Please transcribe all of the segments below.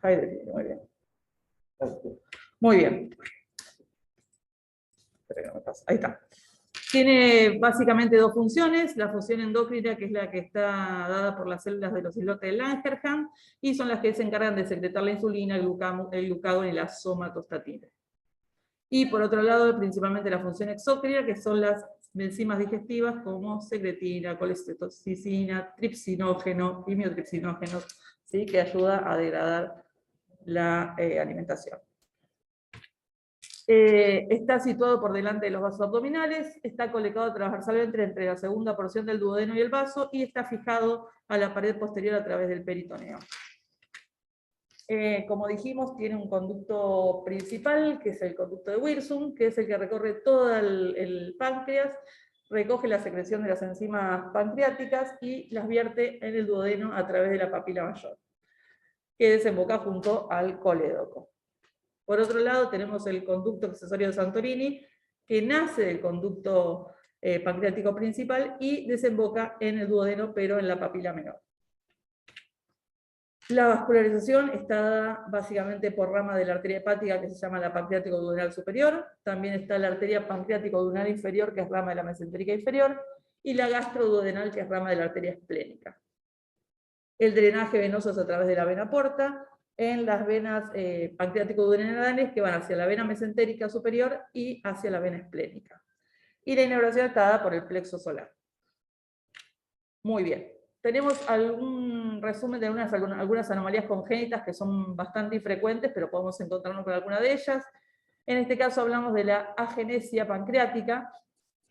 High definition, muy bien. Muy bien. Espera que no me pasa. Ahí está. Tiene básicamente dos funciones, la función endocrina, que es la que está dada por las células de los islotes de Langerhans, y son las que se encargan de secretar la insulina, el glucagón y la somatostatina. Y por otro lado, principalmente la función exócrina, que son las enzimas digestivas como secretina, colecitocina, tripsinógeno y miotripsinógenos, ¿sí? Que ayuda a degradar la alimentación. Está situado por delante de los vasos abdominales, está colocado transversalmente entre la segunda porción del duodeno y el vaso, y está fijado a la pared posterior a través del peritoneo. Como dijimos, tiene un conducto principal, que es el conducto de Wirsung, que es el que recorre todo el páncreas, recoge la secreción de las enzimas pancreáticas y las vierte en el duodeno a través de la papila mayor, que desemboca junto al colédoco. Por otro lado, tenemos el conducto accesorio de Santorini, que nace del conducto pancreático principal y desemboca en el duodeno, pero en la papila menor. La vascularización está dada básicamente por rama de la arteria hepática, que se llama la pancreático-duodenal superior. También está la arteria pancreático-duodenal inferior, que es rama de la mesentérica inferior, y la gastroduodenal, que es rama de la arteria esplénica. El drenaje venoso es a través de la vena porta, en las venas pancreático-duodenales, que van hacia la vena mesentérica superior y hacia la vena esplénica. Y la inervación está dada por el plexo solar. Muy bien. Tenemos algún resumen de algunas anomalías congénitas que son bastante infrecuentes, pero podemos encontrarnos con alguna de ellas. En este caso hablamos de la agenesia pancreática.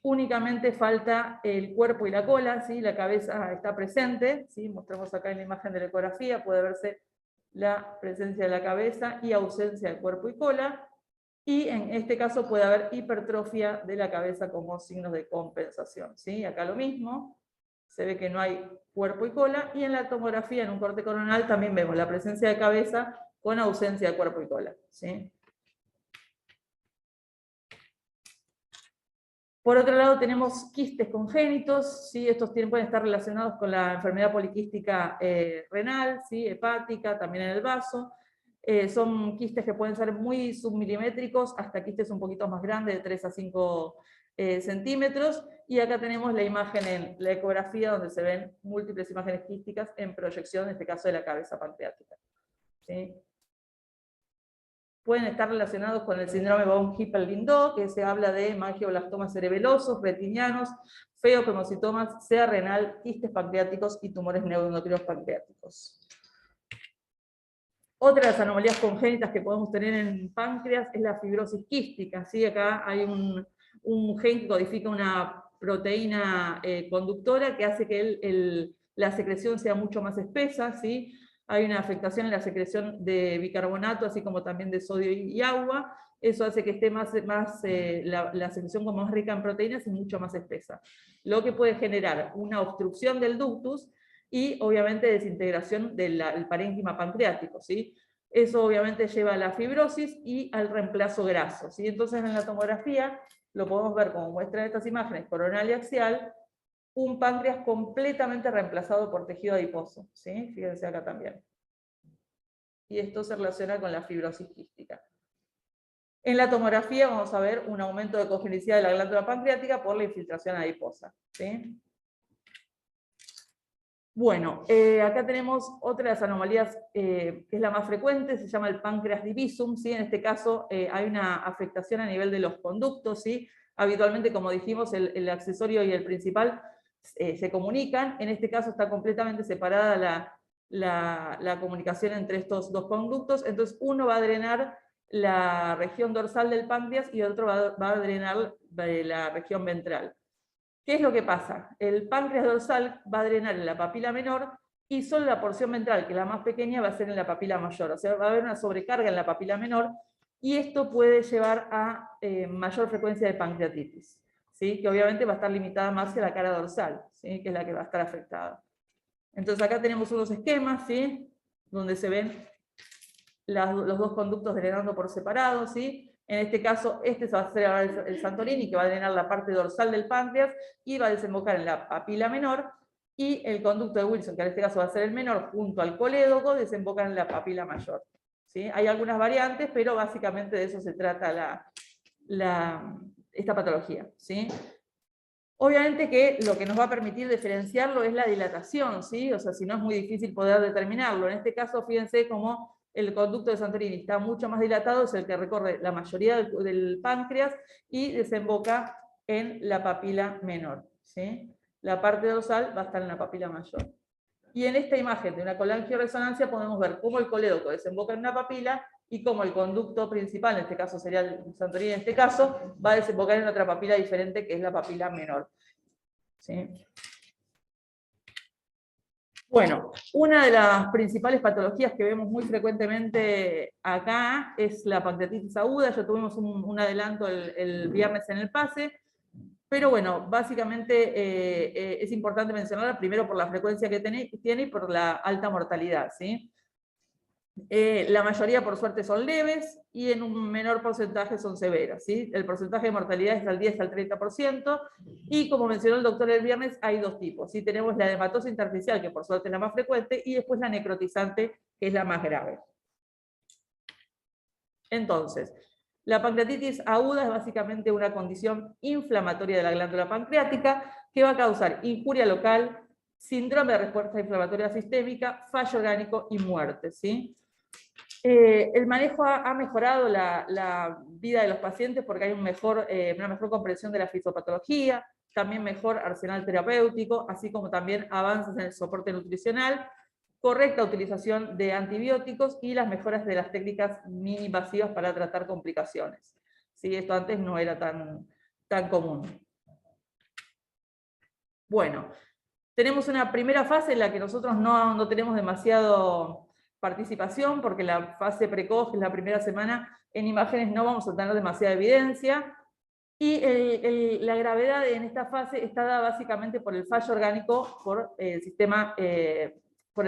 Únicamente falta el cuerpo y la cola, ¿sí? La cabeza está presente, ¿sí? Mostramos acá en la imagen de la ecografía, puede verse la presencia de la cabeza y ausencia de cuerpo y cola, y en este caso puede haber hipertrofia de la cabeza como signos de compensación, ¿sí? Acá lo mismo, se ve que no hay cuerpo y cola, y en la tomografía, en un corte coronal, también vemos la presencia de cabeza con ausencia de cuerpo y cola, ¿sí? Por otro lado tenemos quistes congénitos, ¿sí? Estos pueden estar relacionados con la enfermedad poliquística renal, ¿sí? Hepática, también en el vaso. Son quistes que pueden ser muy submilimétricos, hasta quistes un poquito más grandes, de 3 a 5 centímetros. Y acá tenemos la imagen en la ecografía, donde se ven múltiples imágenes quísticas en proyección, en este caso de la cabeza pancreática, ¿sí? Pueden estar relacionados con el síndrome von Hippel-Lindau, que se habla de mangioblastomas cerebelosos, retinianos, feohemocitomas, SEA renal, quistes pancreáticos y tumores neuroendocrinos pancreáticos. Otra de las anomalías congénitas que podemos tener en páncreas es la fibrosis quística, ¿sí? Acá hay un gen que codifica una proteína conductora que hace que la secreción sea mucho más espesa, ¿sí? Hay una afectación en la secreción de bicarbonato, así como también de sodio y agua. Eso hace que esté la secreción como más rica en proteínas y mucho más espesa. Lo que puede generar una obstrucción del ductus y obviamente desintegración del parénquima pancreático, ¿sí? Eso obviamente lleva a la fibrosis y al reemplazo graso, ¿sí? Entonces en la tomografía lo podemos ver como muestran estas imágenes, coronal y axial, un páncreas completamente reemplazado por tejido adiposo, ¿sí? Fíjense acá también. Y esto se relaciona con la fibrosis quística. En la tomografía vamos a ver un aumento de congenicidad de la glándula pancreática por la infiltración adiposa, ¿sí? Bueno, acá tenemos otra de las anomalías que es la más frecuente, se llama el páncreas divisum, ¿sí? En este caso hay una afectación a nivel de los conductos, ¿sí? Habitualmente, como dijimos, el accesorio y el principal se comunican. En este caso está completamente separada la comunicación entre estos dos conductos, entonces uno va a drenar la región dorsal del páncreas y otro va a drenar la región ventral. ¿Qué es lo que pasa? El páncreas dorsal va a drenar en la papila menor y solo la porción ventral, que es la más pequeña, va a ser en la papila mayor. O sea, va a haber una sobrecarga en la papila menor y esto puede llevar a mayor frecuencia de pancreatitis, ¿sí? Que obviamente va a estar limitada más hacia la cara dorsal, ¿sí? Que es la que va a estar afectada. Entonces acá tenemos unos esquemas, ¿sí? Donde se ven los dos conductos drenando por separado, ¿sí? En este caso, este va a ser el Santorini, que va a drenar la parte dorsal del páncreas y va a desembocar en la papila menor, y el conducto de Wilson, que en este caso va a ser el menor, junto al colédoco, desemboca en la papila mayor. ¿sí? Hay algunas variantes, pero básicamente de eso se trata esta patología, ¿sí? Obviamente que lo que nos va a permitir diferenciarlo es la dilatación, ¿sí? O sea, si no es muy difícil poder determinarlo. En este caso, fíjense cómo el conducto de Santorini está mucho más dilatado, es el que recorre la mayoría del páncreas y desemboca en la papila menor, ¿sí? La parte dorsal va a estar en la papila mayor. Y en esta imagen de una colangioresonancia podemos ver cómo el colédoco desemboca en una papila y cómo el conducto principal, en este caso sería el Santorini, en este caso, va a desembocar en otra papila diferente que es la papila menor. ¿Sí? Bueno, una de las principales patologías que vemos muy frecuentemente acá es la pancreatitis aguda. Ya tuvimos un adelanto el viernes en el pase. Pero bueno, básicamente es importante mencionarla primero por la frecuencia que tiene y por la alta mortalidad, ¿sí? La mayoría, por suerte, son leves y en un menor porcentaje son severas, ¿sí? El porcentaje de mortalidad es del 10 al 30%, y como mencionó el doctor el viernes, hay dos tipos, ¿sí? Tenemos la hematosis intersticial, que por suerte es la más frecuente, y después la necrotizante, que es la más grave. Entonces, la pancreatitis aguda es básicamente una condición inflamatoria de la glándula pancreática que va a causar injuria local, síndrome de respuesta inflamatoria sistémica, fallo orgánico y muerte, ¿sí? El manejo ha mejorado la vida de los pacientes porque hay una mejor comprensión de la fisiopatología, también mejor arsenal terapéutico, así como también avances en el soporte nutricional, correcta utilización de antibióticos y las mejoras de las técnicas mini-invasivas para tratar complicaciones. ¿Sí? Esto antes no era tan común. Bueno, tenemos una primera fase en la que nosotros no tenemos demasiado participación, porque la fase precoz, que es la primera semana, en imágenes no vamos a tener demasiada evidencia, y la gravedad en esta fase está dada básicamente por el fallo orgánico, por el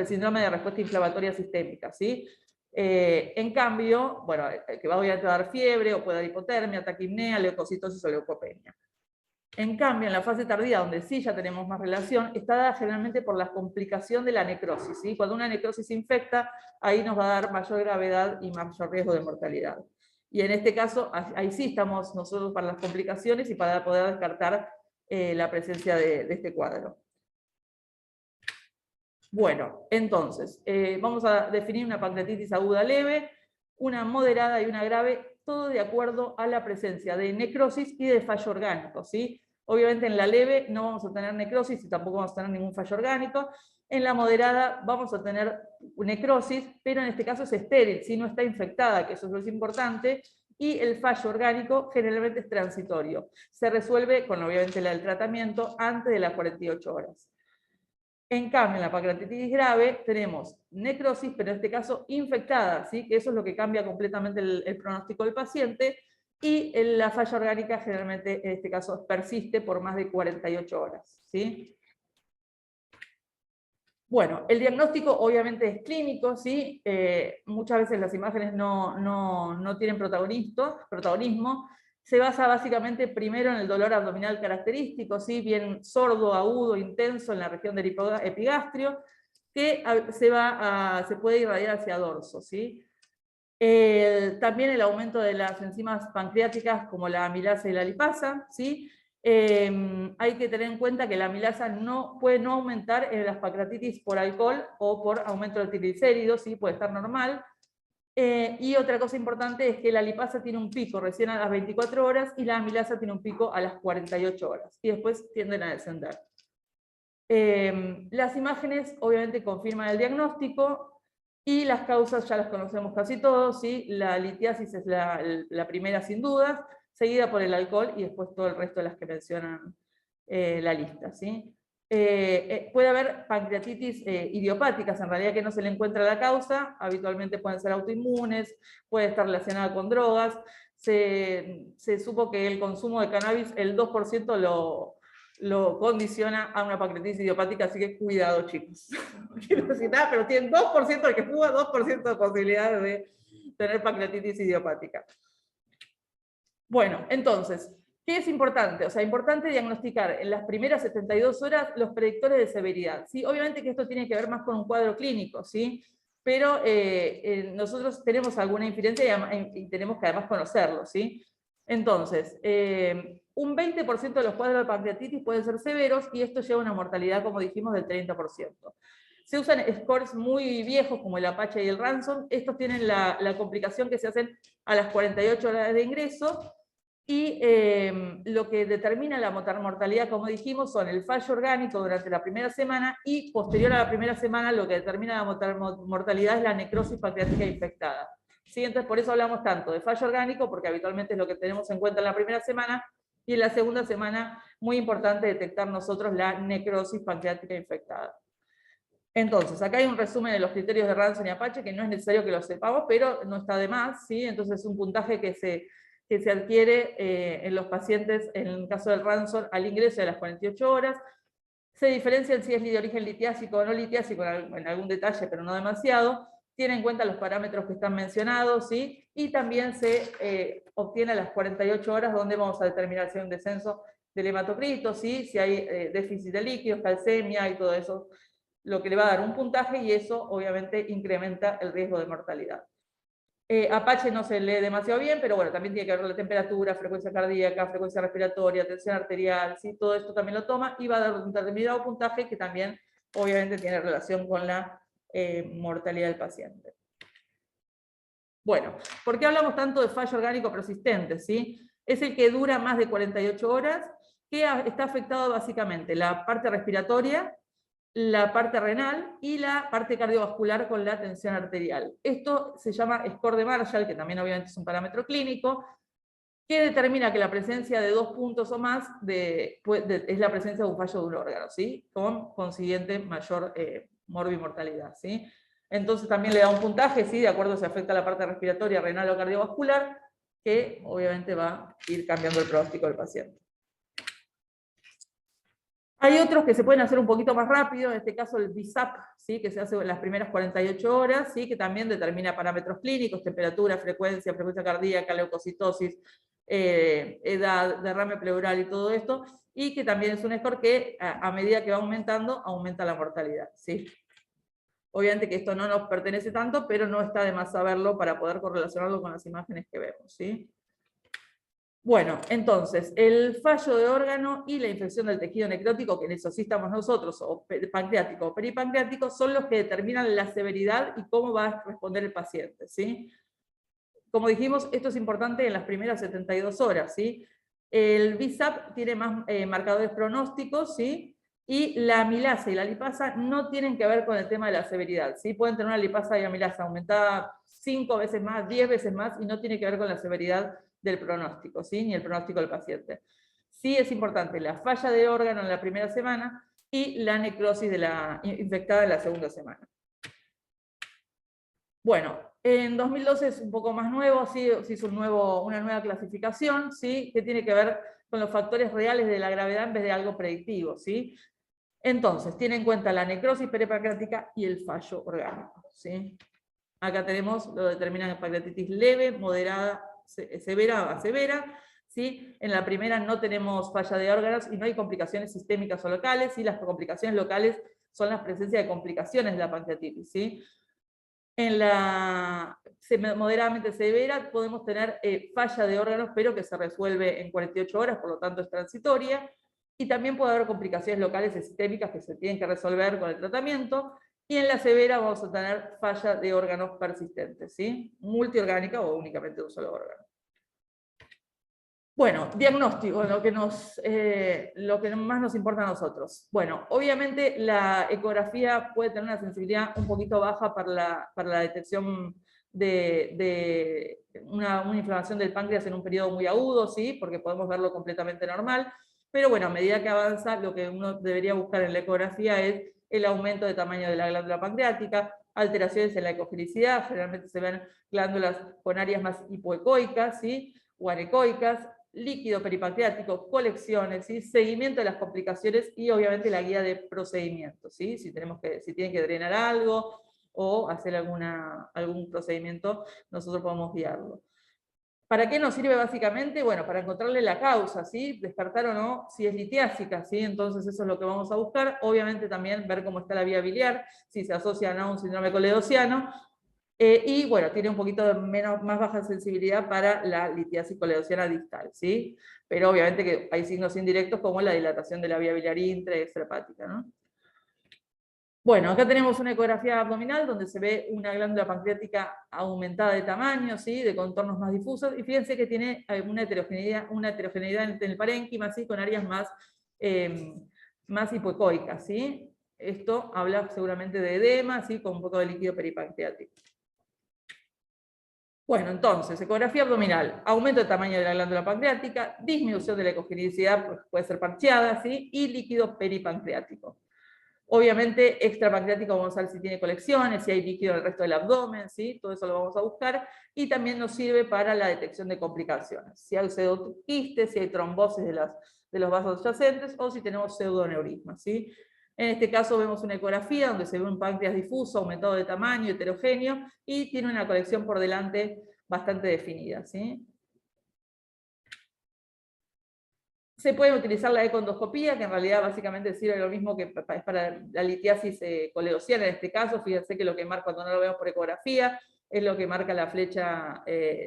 síndrome de respuesta inflamatoria sistémica, ¿sí? En cambio, bueno, que va a dar fiebre, o puede dar hipotermia, taquipnea, leucocitosis o leucopenia. En cambio, en la fase tardía, donde sí ya tenemos más relación, está dada generalmente por la complicación de la necrosis, ¿sí? Cuando una necrosis infecta, ahí nos va a dar mayor gravedad y mayor riesgo de mortalidad. Y en este caso, ahí sí estamos nosotros para las complicaciones y para poder descartar la presencia de este cuadro. Bueno, entonces, vamos a definir una pancreatitis aguda leve, una moderada y una grave, todo de acuerdo a la presencia de necrosis y de fallo orgánico, ¿sí? Obviamente en la leve no vamos a tener necrosis y tampoco vamos a tener ningún fallo orgánico. En la moderada vamos a tener necrosis, pero en este caso es estéril, si no está infectada, que eso es lo importante, y el fallo orgánico generalmente es transitorio. Se resuelve con obviamente el tratamiento antes de las 48 horas. En cambio, en la pancreatitis grave tenemos necrosis, pero en este caso infectada, ¿sí? Que eso es lo que cambia completamente el pronóstico del paciente, y la falla orgánica generalmente en este caso persiste por más de 48 horas. ¿Sí? Bueno, el diagnóstico obviamente es clínico, ¿sí? Muchas veces las imágenes no tienen protagonismo. Se basa básicamente primero en el dolor abdominal característico, ¿sí? Bien sordo, agudo, intenso en la región del epigastrio, que se puede irradiar hacia dorso, ¿sí? También el aumento de las enzimas pancreáticas como la amilasa y la lipasa, ¿sí? Hay que tener en cuenta que la amilasa puede no aumentar en las pancreatitis por alcohol o por aumento del triglicéridos, ¿sí? Puede estar normal. Y otra cosa importante es que la lipasa tiene un pico recién a las 24 horas y la amilasa tiene un pico a las 48 horas, y después tienden a descender. Las imágenes obviamente confirman el diagnóstico, y las causas ya las conocemos casi todos, ¿sí? La litiasis es la primera sin dudas, seguida por el alcohol y después todo el resto de las que mencionan la lista, ¿sí? Puede haber pancreatitis idiopáticas, en realidad que no se le encuentra la causa, habitualmente pueden ser autoinmunes, puede estar relacionada con drogas. Se supo que el consumo de cannabis, el 2% lo condiciona a una pancreatitis idiopática, así que cuidado, chicos. No quiero decir nada, pero tienen 2% el que fuma, 2% de posibilidades de tener pancreatitis idiopática. Bueno, entonces, ¿qué es importante? O sea, importante diagnosticar en las primeras 72 horas los predictores de severidad, ¿sí? Obviamente que esto tiene que ver más con un cuadro clínico, ¿sí? pero nosotros tenemos alguna inferencia y tenemos que además conocerlo, ¿sí? Entonces, un 20% de los cuadros de pancreatitis pueden ser severos y esto lleva a una mortalidad, como dijimos, del 30%. Se usan scores muy viejos como el Apache y el Ransom. Estos tienen la complicación que se hacen a las 48 horas de ingreso y lo que determina la mortalidad, como dijimos, son el fallo orgánico durante la primera semana y posterior a la primera semana lo que determina la mortalidad es la necrosis pancreática infectada. ¿Sí? Entonces, por eso hablamos tanto de fallo orgánico, porque habitualmente es lo que tenemos en cuenta en la primera semana, y en la segunda semana, muy importante detectar nosotros la necrosis pancreática infectada. Entonces, acá hay un resumen de los criterios de Ransom y Apache, que no es necesario que lo sepamos, pero no está de más, ¿sí? Entonces es un puntaje que se adquiere en los pacientes, en el caso del Ransom, al ingreso de las 48 horas. Se diferencian si es de origen litiásico o no litiásico en algún detalle, pero no demasiado. Tiene en cuenta los parámetros que están mencionados, ¿sí? Y también se obtiene a las 48 horas, donde vamos a determinar si hay un descenso del hematocrito, ¿sí? Si hay déficit de líquidos, calcemia y todo eso, lo que le va a dar un puntaje, y eso obviamente incrementa el riesgo de mortalidad. Apache no se lee demasiado bien, pero bueno, también tiene que ver con la temperatura, frecuencia cardíaca, frecuencia respiratoria, tensión arterial, ¿sí? Todo esto también lo toma y va a dar un determinado puntaje que también obviamente tiene relación con la mortalidad del paciente. Bueno, ¿por qué hablamos tanto de fallo orgánico persistente? ¿Sí? Es el que dura más de 48 horas, que está afectado básicamente la parte respiratoria, la parte renal y la parte cardiovascular con la tensión arterial. Esto se llama score de Marshall, que también obviamente es un parámetro clínico, que determina que la presencia de 2 puntos o más es la presencia de un fallo de un órgano, ¿sí? Con consiguiente mayor morbimortalidad, ¿sí? Entonces también le da un puntaje, ¿sí? De acuerdo a si afecta la parte respiratoria, renal o cardiovascular, que obviamente va a ir cambiando el pronóstico del paciente. Hay otros que se pueden hacer un poquito más rápido, en este caso el BISAP, ¿sí? Que se hace en las primeras 48 horas, ¿sí? Que también determina parámetros clínicos, temperatura, frecuencia cardíaca, leucocitosis, edad, derrame pleural y todo esto, y que también es un score que a medida que va aumentando, aumenta la mortalidad, ¿sí? Obviamente que esto no nos pertenece tanto, pero no está de más saberlo para poder correlacionarlo con las imágenes que vemos, ¿sí? Bueno, entonces, el fallo de órgano y la infección del tejido necrótico, que en eso sí estamos nosotros, o pancreático o peripancreático, son los que determinan la severidad y cómo va a responder el paciente, ¿sí? Como dijimos, esto es importante en las primeras 72 horas, ¿sí? El BISAP tiene más marcadores pronósticos, ¿sí? Y la amilasa y la lipasa no tienen que ver con el tema de la severidad, ¿sí? Pueden tener una lipasa y amilasa aumentada 5 veces más, 10 veces más, y no tiene que ver con la severidad del pronóstico, ¿sí? Ni el pronóstico del paciente. Sí es importante la falla de órgano en la primera semana y la necrosis de la infectada en la segunda semana. Bueno, en 2012 es un poco más nuevo, ¿sí? Se hizo una nueva clasificación, ¿sí? Que tiene que ver con los factores reales de la gravedad en vez de algo predictivo, ¿sí? Entonces, tiene en cuenta la necrosis peripancreática y el fallo orgánico, ¿sí? Acá tenemos, lo determinan en pancreatitis leve, moderada, severa a severa, ¿sí? En la primera no tenemos falla de órganos y no hay complicaciones sistémicas o locales, y las complicaciones locales son la presencia de complicaciones de la pancreatitis, ¿sí? En la moderadamente severa podemos tener falla de órganos, pero que se resuelve en 48 horas, por lo tanto es transitoria, y también puede haber complicaciones locales y sistémicas que se tienen que resolver con el tratamiento, y en la severa vamos a tener falla de órganos persistentes, ¿sí? Multiorgánica o únicamente de un solo órgano. Bueno, diagnóstico, lo que más nos importa a nosotros. Bueno, obviamente la ecografía puede tener una sensibilidad un poquito baja para la detección de una inflamación del páncreas en un periodo muy agudo, ¿sí? Porque podemos verlo completamente normal, pero bueno, a medida que avanza, lo que uno debería buscar en la ecografía es el aumento de tamaño de la glándula pancreática, alteraciones en la ecogenicidad, generalmente se ven glándulas con áreas más hipoecoicas, ¿sí? O anecoicas, líquido peripancreático, colecciones, ¿sí? Seguimiento de las complicaciones y obviamente la guía de procedimientos, ¿sí? Si tienen que drenar algo o hacer algún procedimiento, nosotros podemos guiarlo. ¿Para qué nos sirve básicamente? Bueno, para encontrarle la causa, ¿sí? Descartar o no si es litiásica, ¿sí? Entonces eso es lo que vamos a buscar. Obviamente también ver cómo está la vía biliar, si se asocia o no a un síndrome coledociano. Y bueno, tiene un poquito más baja sensibilidad para la litiasis coledociana distal, ¿sí? Pero obviamente que hay signos indirectos como la dilatación de la vía biliar intra y extrahepática, ¿no? Bueno, acá tenemos una ecografía abdominal donde se ve una glándula pancreática aumentada de tamaño, ¿sí? De contornos más difusos, y fíjense que tiene una heterogeneidad en el parénquima, ¿sí? Con áreas más hipoecoicas, ¿sí? Esto habla seguramente de edema, ¿sí? Con un poco de líquido peripancreático. Bueno, entonces, ecografía abdominal, aumento de tamaño de la glándula pancreática, disminución de la ecogenicidad, pues puede ser parcheada, ¿sí? Y líquido peripancreático. Obviamente, extrapancreático vamos a ver si tiene colecciones, si hay líquido en el resto del abdomen, ¿sí? Todo eso lo vamos a buscar. Y también nos sirve para la detección de complicaciones. Si hay pseudoquistes, si hay trombosis de los vasos adyacentes, o si tenemos pseudoneurismas, ¿sí? En este caso vemos una ecografía donde se ve un páncreas difuso, aumentado de tamaño, heterogéneo, y tiene una colección por delante bastante definida, ¿sí? Se puede utilizar la econdoscopía, que en realidad básicamente sirve lo mismo que es para la litiasis coledociana en este caso. Fíjense que lo que marca cuando no lo vemos por ecografía es lo que marca la flecha,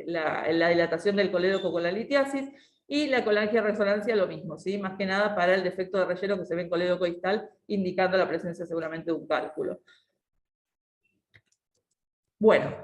la dilatación del colédoco con la litiasis, y la colangioresonancia lo mismo, ¿sí? Más que nada para el defecto de relleno que se ve en colédoco distal, indicando la presencia seguramente de un cálculo. Bueno,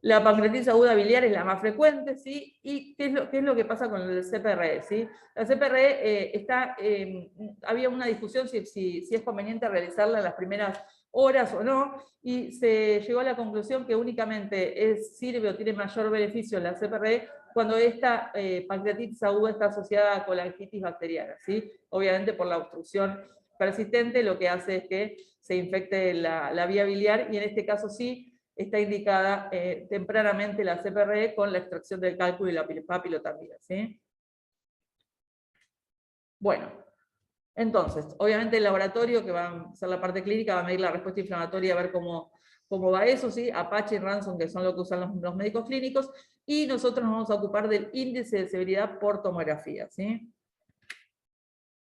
la pancreatitis aguda biliar es la más frecuente, ¿sí? ¿Y qué es lo que pasa con el CPRE? ¿Sí? La CPRE había una discusión si es conveniente realizarla en las primeras horas o no, y se llegó a la conclusión que únicamente sirve o tiene mayor beneficio la CPRE cuando esta pancreatitis aguda está asociada a colangitis bacteriana, ¿sí? Obviamente por la obstrucción persistente lo que hace es que se infecte la vía biliar, y en este caso sí, está indicada tempranamente la CPRE con la extracción del cálculo y la papilotapia, ¿sí? Bueno, entonces, obviamente el laboratorio, que va a ser la parte clínica, va a medir la respuesta inflamatoria, a ver cómo va eso, ¿sí? Apache y Ransom, que son lo que usan los médicos clínicos, y nosotros nos vamos a ocupar del índice de severidad por tomografía, ¿sí?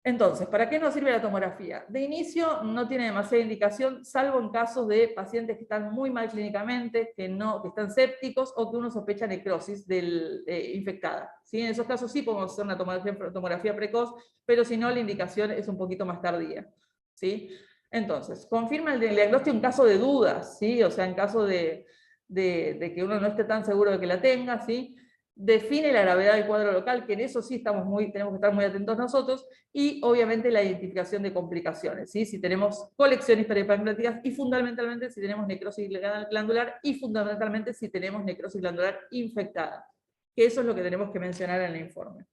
Entonces, ¿para qué nos sirve la tomografía? De inicio no tiene demasiada indicación, salvo en casos de pacientes que están muy mal clínicamente, que están sépticos, o que uno sospecha necrosis infectada, ¿sí? En esos casos sí podemos hacer una tomografía precoz, pero si no, la indicación es un poquito más tardía, ¿sí? Entonces, confirma el diagnóstico en caso de dudas, ¿sí? O sea, en caso de que uno no esté tan seguro de que la tenga, ¿sí? Define la gravedad del cuadro local, que en eso sí tenemos que estar muy atentos nosotros, y obviamente la identificación de complicaciones, ¿sí? Si tenemos colecciones peripancreáticas, y fundamentalmente si tenemos necrosis glandular, y fundamentalmente si tenemos necrosis glandular infectada, que eso es lo que tenemos que mencionar en el informe.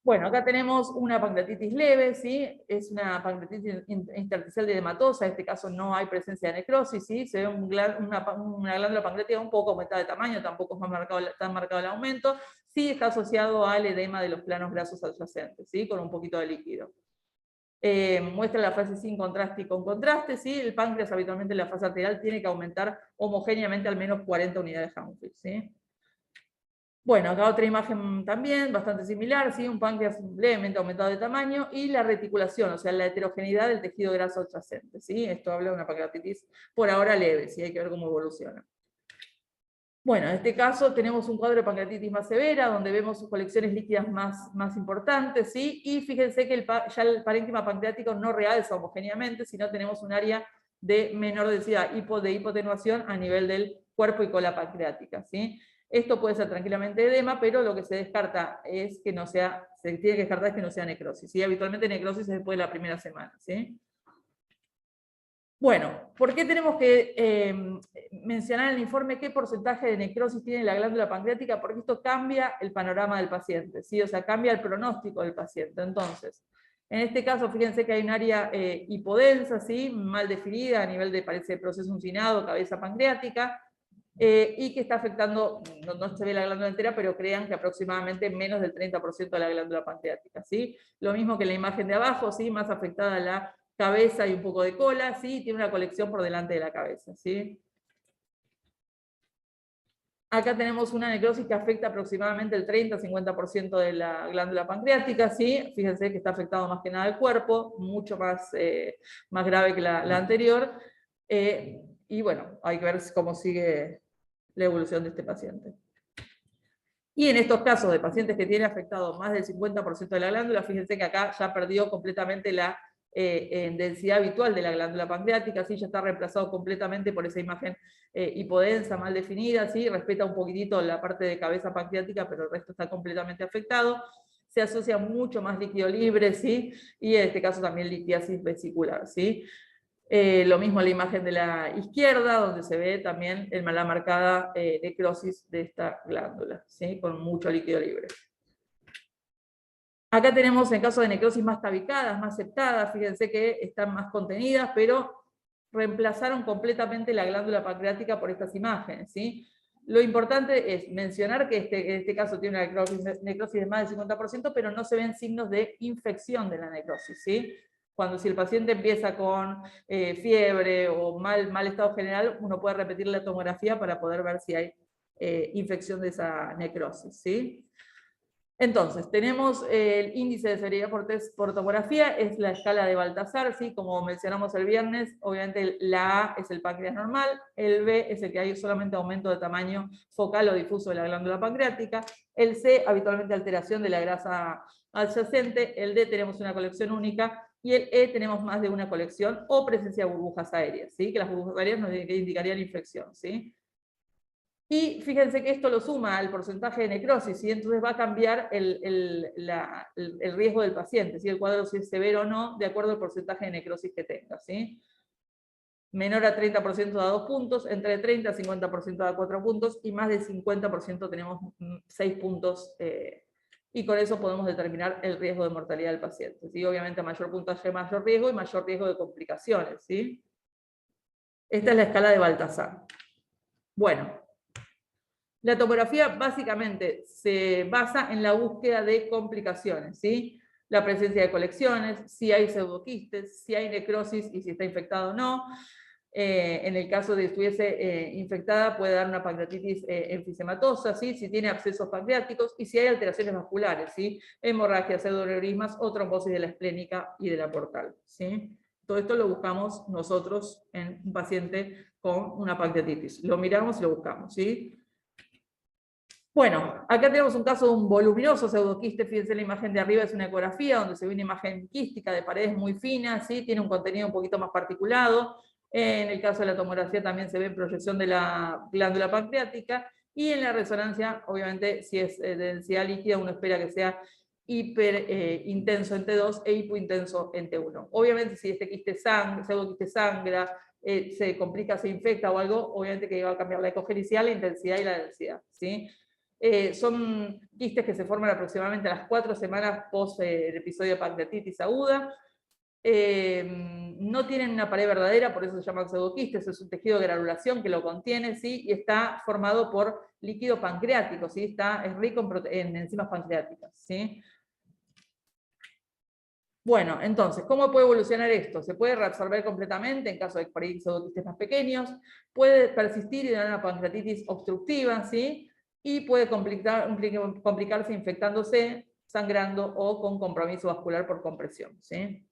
Bueno, acá tenemos una pancreatitis leve, ¿sí? Es una pancreatitis intersticial de edematosa, en este caso no hay presencia de necrosis, ¿sí? Se ve una glándula pancreática un poco aumentada de tamaño, tampoco es tan marcado el aumento, sí está asociado al edema de los planos grasos adyacentes, ¿sí? Con un poquito de líquido. Muestra la fase sin contraste y con contraste, ¿sí? El páncreas habitualmente en la fase arterial tiene que aumentar homogéneamente al menos 40 unidades de Humphreys, ¿sí? Bueno, acá otra imagen también, bastante similar, ¿sí? Un páncreas levemente aumentado de tamaño, y la reticulación, o sea, la heterogeneidad del tejido graso adyacente, ¿sí? Esto habla de una pancreatitis por ahora leve, ¿sí? Hay que ver cómo evoluciona. Bueno, en este caso tenemos un cuadro de pancreatitis más severa, donde vemos sus colecciones líquidas más importantes, ¿sí? Y fíjense que ya el parénquima pancreático no realza homogéneamente, sino tenemos un área de menor densidad de hipotenuación a nivel del cuerpo y cola pancreática, ¿sí? Esto puede ser tranquilamente edema, pero lo que se descarta es que no sea, se tiene que descartar es que no sea necrosis, ¿sí? Habitualmente necrosis es después de la primera semana, ¿sí? Bueno, ¿por qué tenemos que mencionar en el informe qué porcentaje de necrosis tiene la glándula pancreática? Porque esto cambia el panorama del paciente, ¿sí? O sea, cambia el pronóstico del paciente. Entonces, en este caso, fíjense que hay un área hipodensa, ¿sí? Mal definida a nivel de, parece, proceso uncinado, cabeza pancreática, y que está afectando, no se ve la glándula entera, pero crean que aproximadamente menos del 30% de la glándula pancreática, ¿sí? Lo mismo que en la imagen de abajo, ¿sí? Más afectada la cabeza y un poco de cola, ¿sí? Tiene una colección por delante de la cabeza, ¿sí? Acá tenemos una necrosis que afecta aproximadamente el 30-50% de la glándula pancreática, ¿sí? Fíjense que está afectado más que nada el cuerpo, mucho más, más grave que la anterior. Y bueno, hay que ver cómo sigue la evolución de este paciente. Y en estos casos de pacientes que tienen afectado más del 50% de la glándula, fíjense que acá ya perdió completamente la densidad habitual de la glándula pancreática, ¿sí? Ya está reemplazado completamente por esa imagen hipodensa, mal definida, ¿sí? Respeta un poquitito la parte de cabeza pancreática, pero el resto está completamente afectado. Se asocia mucho más líquido libre, ¿sí? Y en este caso también litiasis vesicular, ¿sí? Lo mismo la imagen de la izquierda, donde se ve también la marcada necrosis de esta glándula, ¿sí? Con mucho líquido libre. Acá tenemos en caso de necrosis más tabicadas, más septadas, fíjense que están más contenidas, pero reemplazaron completamente la glándula pancreática por estas imágenes, ¿sí? Lo importante es mencionar que en este caso tiene una necrosis de más del 50%, pero no se ven signos de infección de la necrosis, ¿sí? Si el paciente empieza con fiebre o mal estado general, uno puede repetir la tomografía para poder ver si hay infección de esa necrosis, ¿sí? Entonces, tenemos el índice de severidad por tomografía, es la escala de Baltasar, ¿sí? Como mencionamos el viernes, obviamente la A es el páncreas normal, el B es el que hay solamente aumento de tamaño focal o difuso de la glándula pancreática, el C, habitualmente alteración de la grasa adyacente, el D tenemos una colección única, y el E tenemos más de una colección o presencia de burbujas aéreas, ¿sí? Que las burbujas aéreas nos indicarían infección, ¿sí? Y fíjense que esto lo suma al porcentaje de necrosis, y entonces va a cambiar el riesgo del paciente, si el cuadro si es severo o no, de acuerdo al porcentaje de necrosis que tenga, ¿sí? Menor a 30% da 2 puntos, entre 30 y 50% da 4 puntos, y más de 50% tenemos 6 puntos, y con eso podemos determinar el riesgo de mortalidad del paciente, ¿sí? Obviamente a mayor puntaje mayor riesgo, y mayor riesgo de complicaciones, ¿sí? Esta es la escala de Baltasar. Bueno, la tomografía básicamente se basa en la búsqueda de complicaciones, ¿sí? La presencia de colecciones, si hay pseudoquistes, si hay necrosis y si está infectado o no. En el caso de que estuviese infectada, puede dar una pancreatitis enfisematosa, ¿sí? Si tiene abscesos pancreáticos y si hay alteraciones vasculares, ¿sí? Hemorragias, pseudoneurismas o trombosis de la esplénica y de la portal, ¿sí? Todo esto lo buscamos nosotros en un paciente con una pancreatitis. Lo miramos y lo buscamos, ¿sí? Bueno, acá tenemos un caso de un voluminoso pseudoquiste, fíjense la imagen de arriba es una ecografía donde se ve una imagen quística de paredes muy finas, ¿sí? Tiene un contenido un poquito más particulado. En el caso de la tomografía también se ve proyección de la glándula pancreática, y en la resonancia, obviamente, si es de densidad líquida, uno espera que sea hiper intenso en T2 e hipointenso en T1. Obviamente, si este quiste pseudoquiste sangra, se complica, se infecta o algo, obviamente que va a cambiar la ecogenicidad, la intensidad y la densidad, ¿sí? Son quistes que se forman aproximadamente a las 4 semanas post el episodio de pancreatitis aguda. No tienen una pared verdadera, por eso se llaman pseudoquistes, es un tejido de granulación que lo contiene, ¿sí? Y está formado por líquido pancreático, ¿sí? Es rico en enzimas pancreáticas, ¿sí? Bueno, entonces, ¿cómo puede evolucionar esto? Se puede reabsorber completamente en caso de pseudoquistes más pequeños, puede persistir y dar una pancreatitis obstructiva, ¿sí? Y puede complicarse infectándose, sangrando o con compromiso vascular por compresión, ¿sí?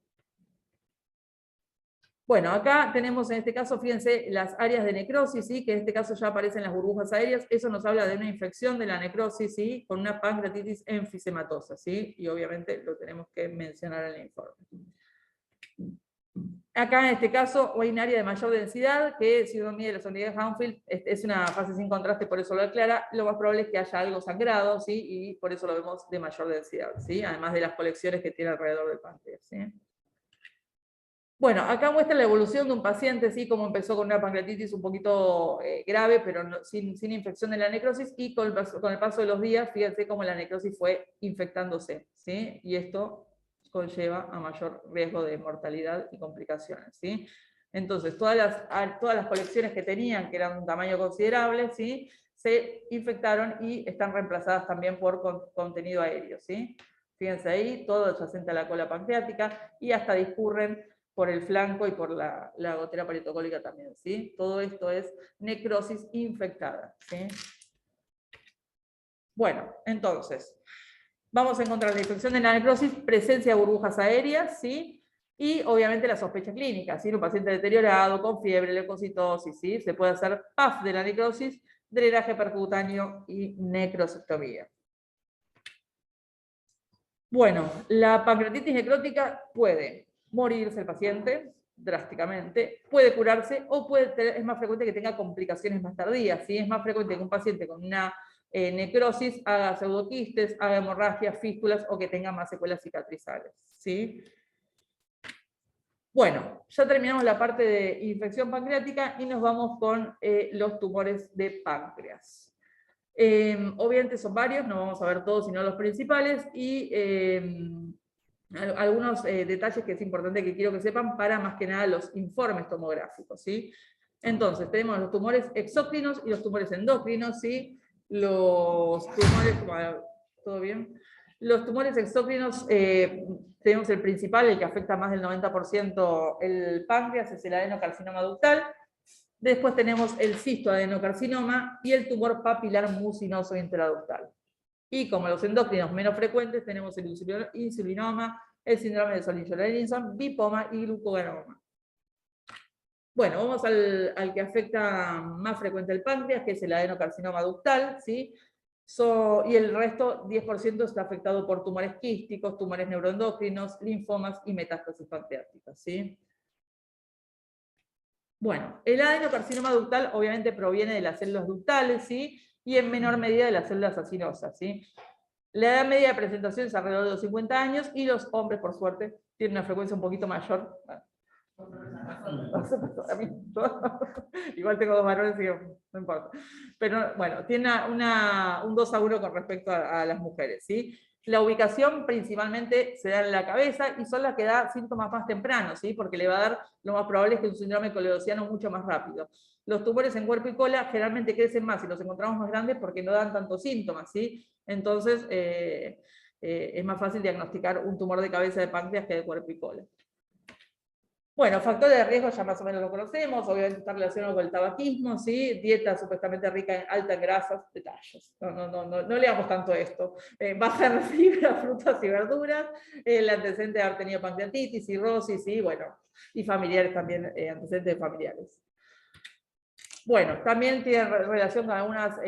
Bueno, acá tenemos en este caso, fíjense, las áreas de necrosis, ¿sí? Que en este caso ya aparecen las burbujas aéreas. Eso nos habla de una infección de la necrosis, ¿sí? Con una pancreatitis enfisematosa, ¿sí? Y obviamente lo tenemos que mencionar en el informe. Acá en este caso hay un área de mayor densidad que, si uno mide la sonidad de Hanfield, es una fase sin contraste, por eso lo aclara. Lo más probable es que haya algo sangrado, ¿sí? Y por eso lo vemos de mayor densidad, ¿sí? Además de las colecciones que tiene alrededor del páncreas, ¿sí? Bueno, acá muestra la evolución de un paciente, ¿sí? Como empezó con una pancreatitis un poquito grave, pero no, sin infección de la necrosis, y con el paso de los días, fíjense cómo la necrosis fue infectándose, ¿sí? Y esto conlleva a mayor riesgo de mortalidad y complicaciones, ¿sí? Entonces, todas las colecciones que tenían, que eran de un tamaño considerable, ¿sí? Se infectaron y están reemplazadas también por contenido aéreo, ¿sí? Fíjense ahí, todo adyacente a la cola pancreática, y hasta discurren por el flanco y por la gotera paritocólica también, ¿sí? Todo esto es necrosis infectada, ¿sí? Bueno, entonces, vamos a encontrar la infección de la necrosis, presencia de burbujas aéreas, ¿sí? Y obviamente la sospecha clínica, ¿sí? Un paciente deteriorado, con fiebre, leucocitosis, ¿sí? Se puede hacer PAF de la necrosis, drenaje percutáneo y necrosectomía. Bueno, la pancreatitis necrótica puede morirse el paciente drásticamente, puede curarse o es más frecuente que tenga complicaciones más tardías. ¿Sí? Es más frecuente que un paciente con una necrosis haga pseudoquistes, haga hemorragias, fístulas o que tenga más secuelas cicatrizales. ¿Sí? Bueno, ya terminamos la parte de infección pancreática y nos vamos con los tumores de páncreas. Obviamente son varios, no vamos a ver todos, sino los principales, y algunos detalles que es importante que quiero que sepan para más que nada los informes tomográficos, ¿sí? Entonces, tenemos los tumores exócrinos y los tumores endócrinos, ¿sí? Los tumores, ¿todo bien? Los tumores exócrinos, tenemos el principal, el que afecta más del 90% el páncreas, es el adenocarcinoma ductal. Después tenemos el cistoadenocarcinoma y el tumor papilar mucinoso intraductal. Y como los endócrinos menos frecuentes, tenemos el insulinoma, el síndrome de Solingio-Levinson, bipoma y glucoganoma. Bueno, vamos al que afecta más frecuente el páncreas, que es el adenocarcinoma ductal, ¿sí? Y el resto, 10%, está afectado por tumores quísticos, tumores neuroendocrinos, linfomas y metástasis pancreáticas, ¿sí? Bueno, el adenocarcinoma ductal obviamente proviene de las células ductales, ¿sí? Y en menor medida de las células acinosas, ¿sí? La edad media de presentación es alrededor de los 50 años y los hombres, por suerte, tienen una frecuencia un poquito mayor. Igual tengo dos varones, y no importa. Pero bueno, tiene un 2-1 con respecto a las mujeres, ¿sí? La ubicación principalmente se da en la cabeza y son las que da síntomas más tempranos, ¿sí? Porque le va a dar, lo más probable es que un síndrome coledossiano mucho más rápido. Los tumores en cuerpo y cola generalmente crecen más y los encontramos más grandes porque no dan tantos síntomas, ¿sí? Entonces, es más fácil diagnosticar un tumor de cabeza de páncreas que de cuerpo y cola. Bueno, factores de riesgo ya más o menos lo conocemos, obviamente está relacionado con el tabaquismo, ¿sí? Dieta supuestamente alta en grasas, detalles, no leamos tanto esto. Baja en fibra, frutas y verduras, el antecedente de haber tenido pancreatitis, cirrosis, y bueno, y familiares también, antecedentes familiares. Bueno, también tiene relación con algunas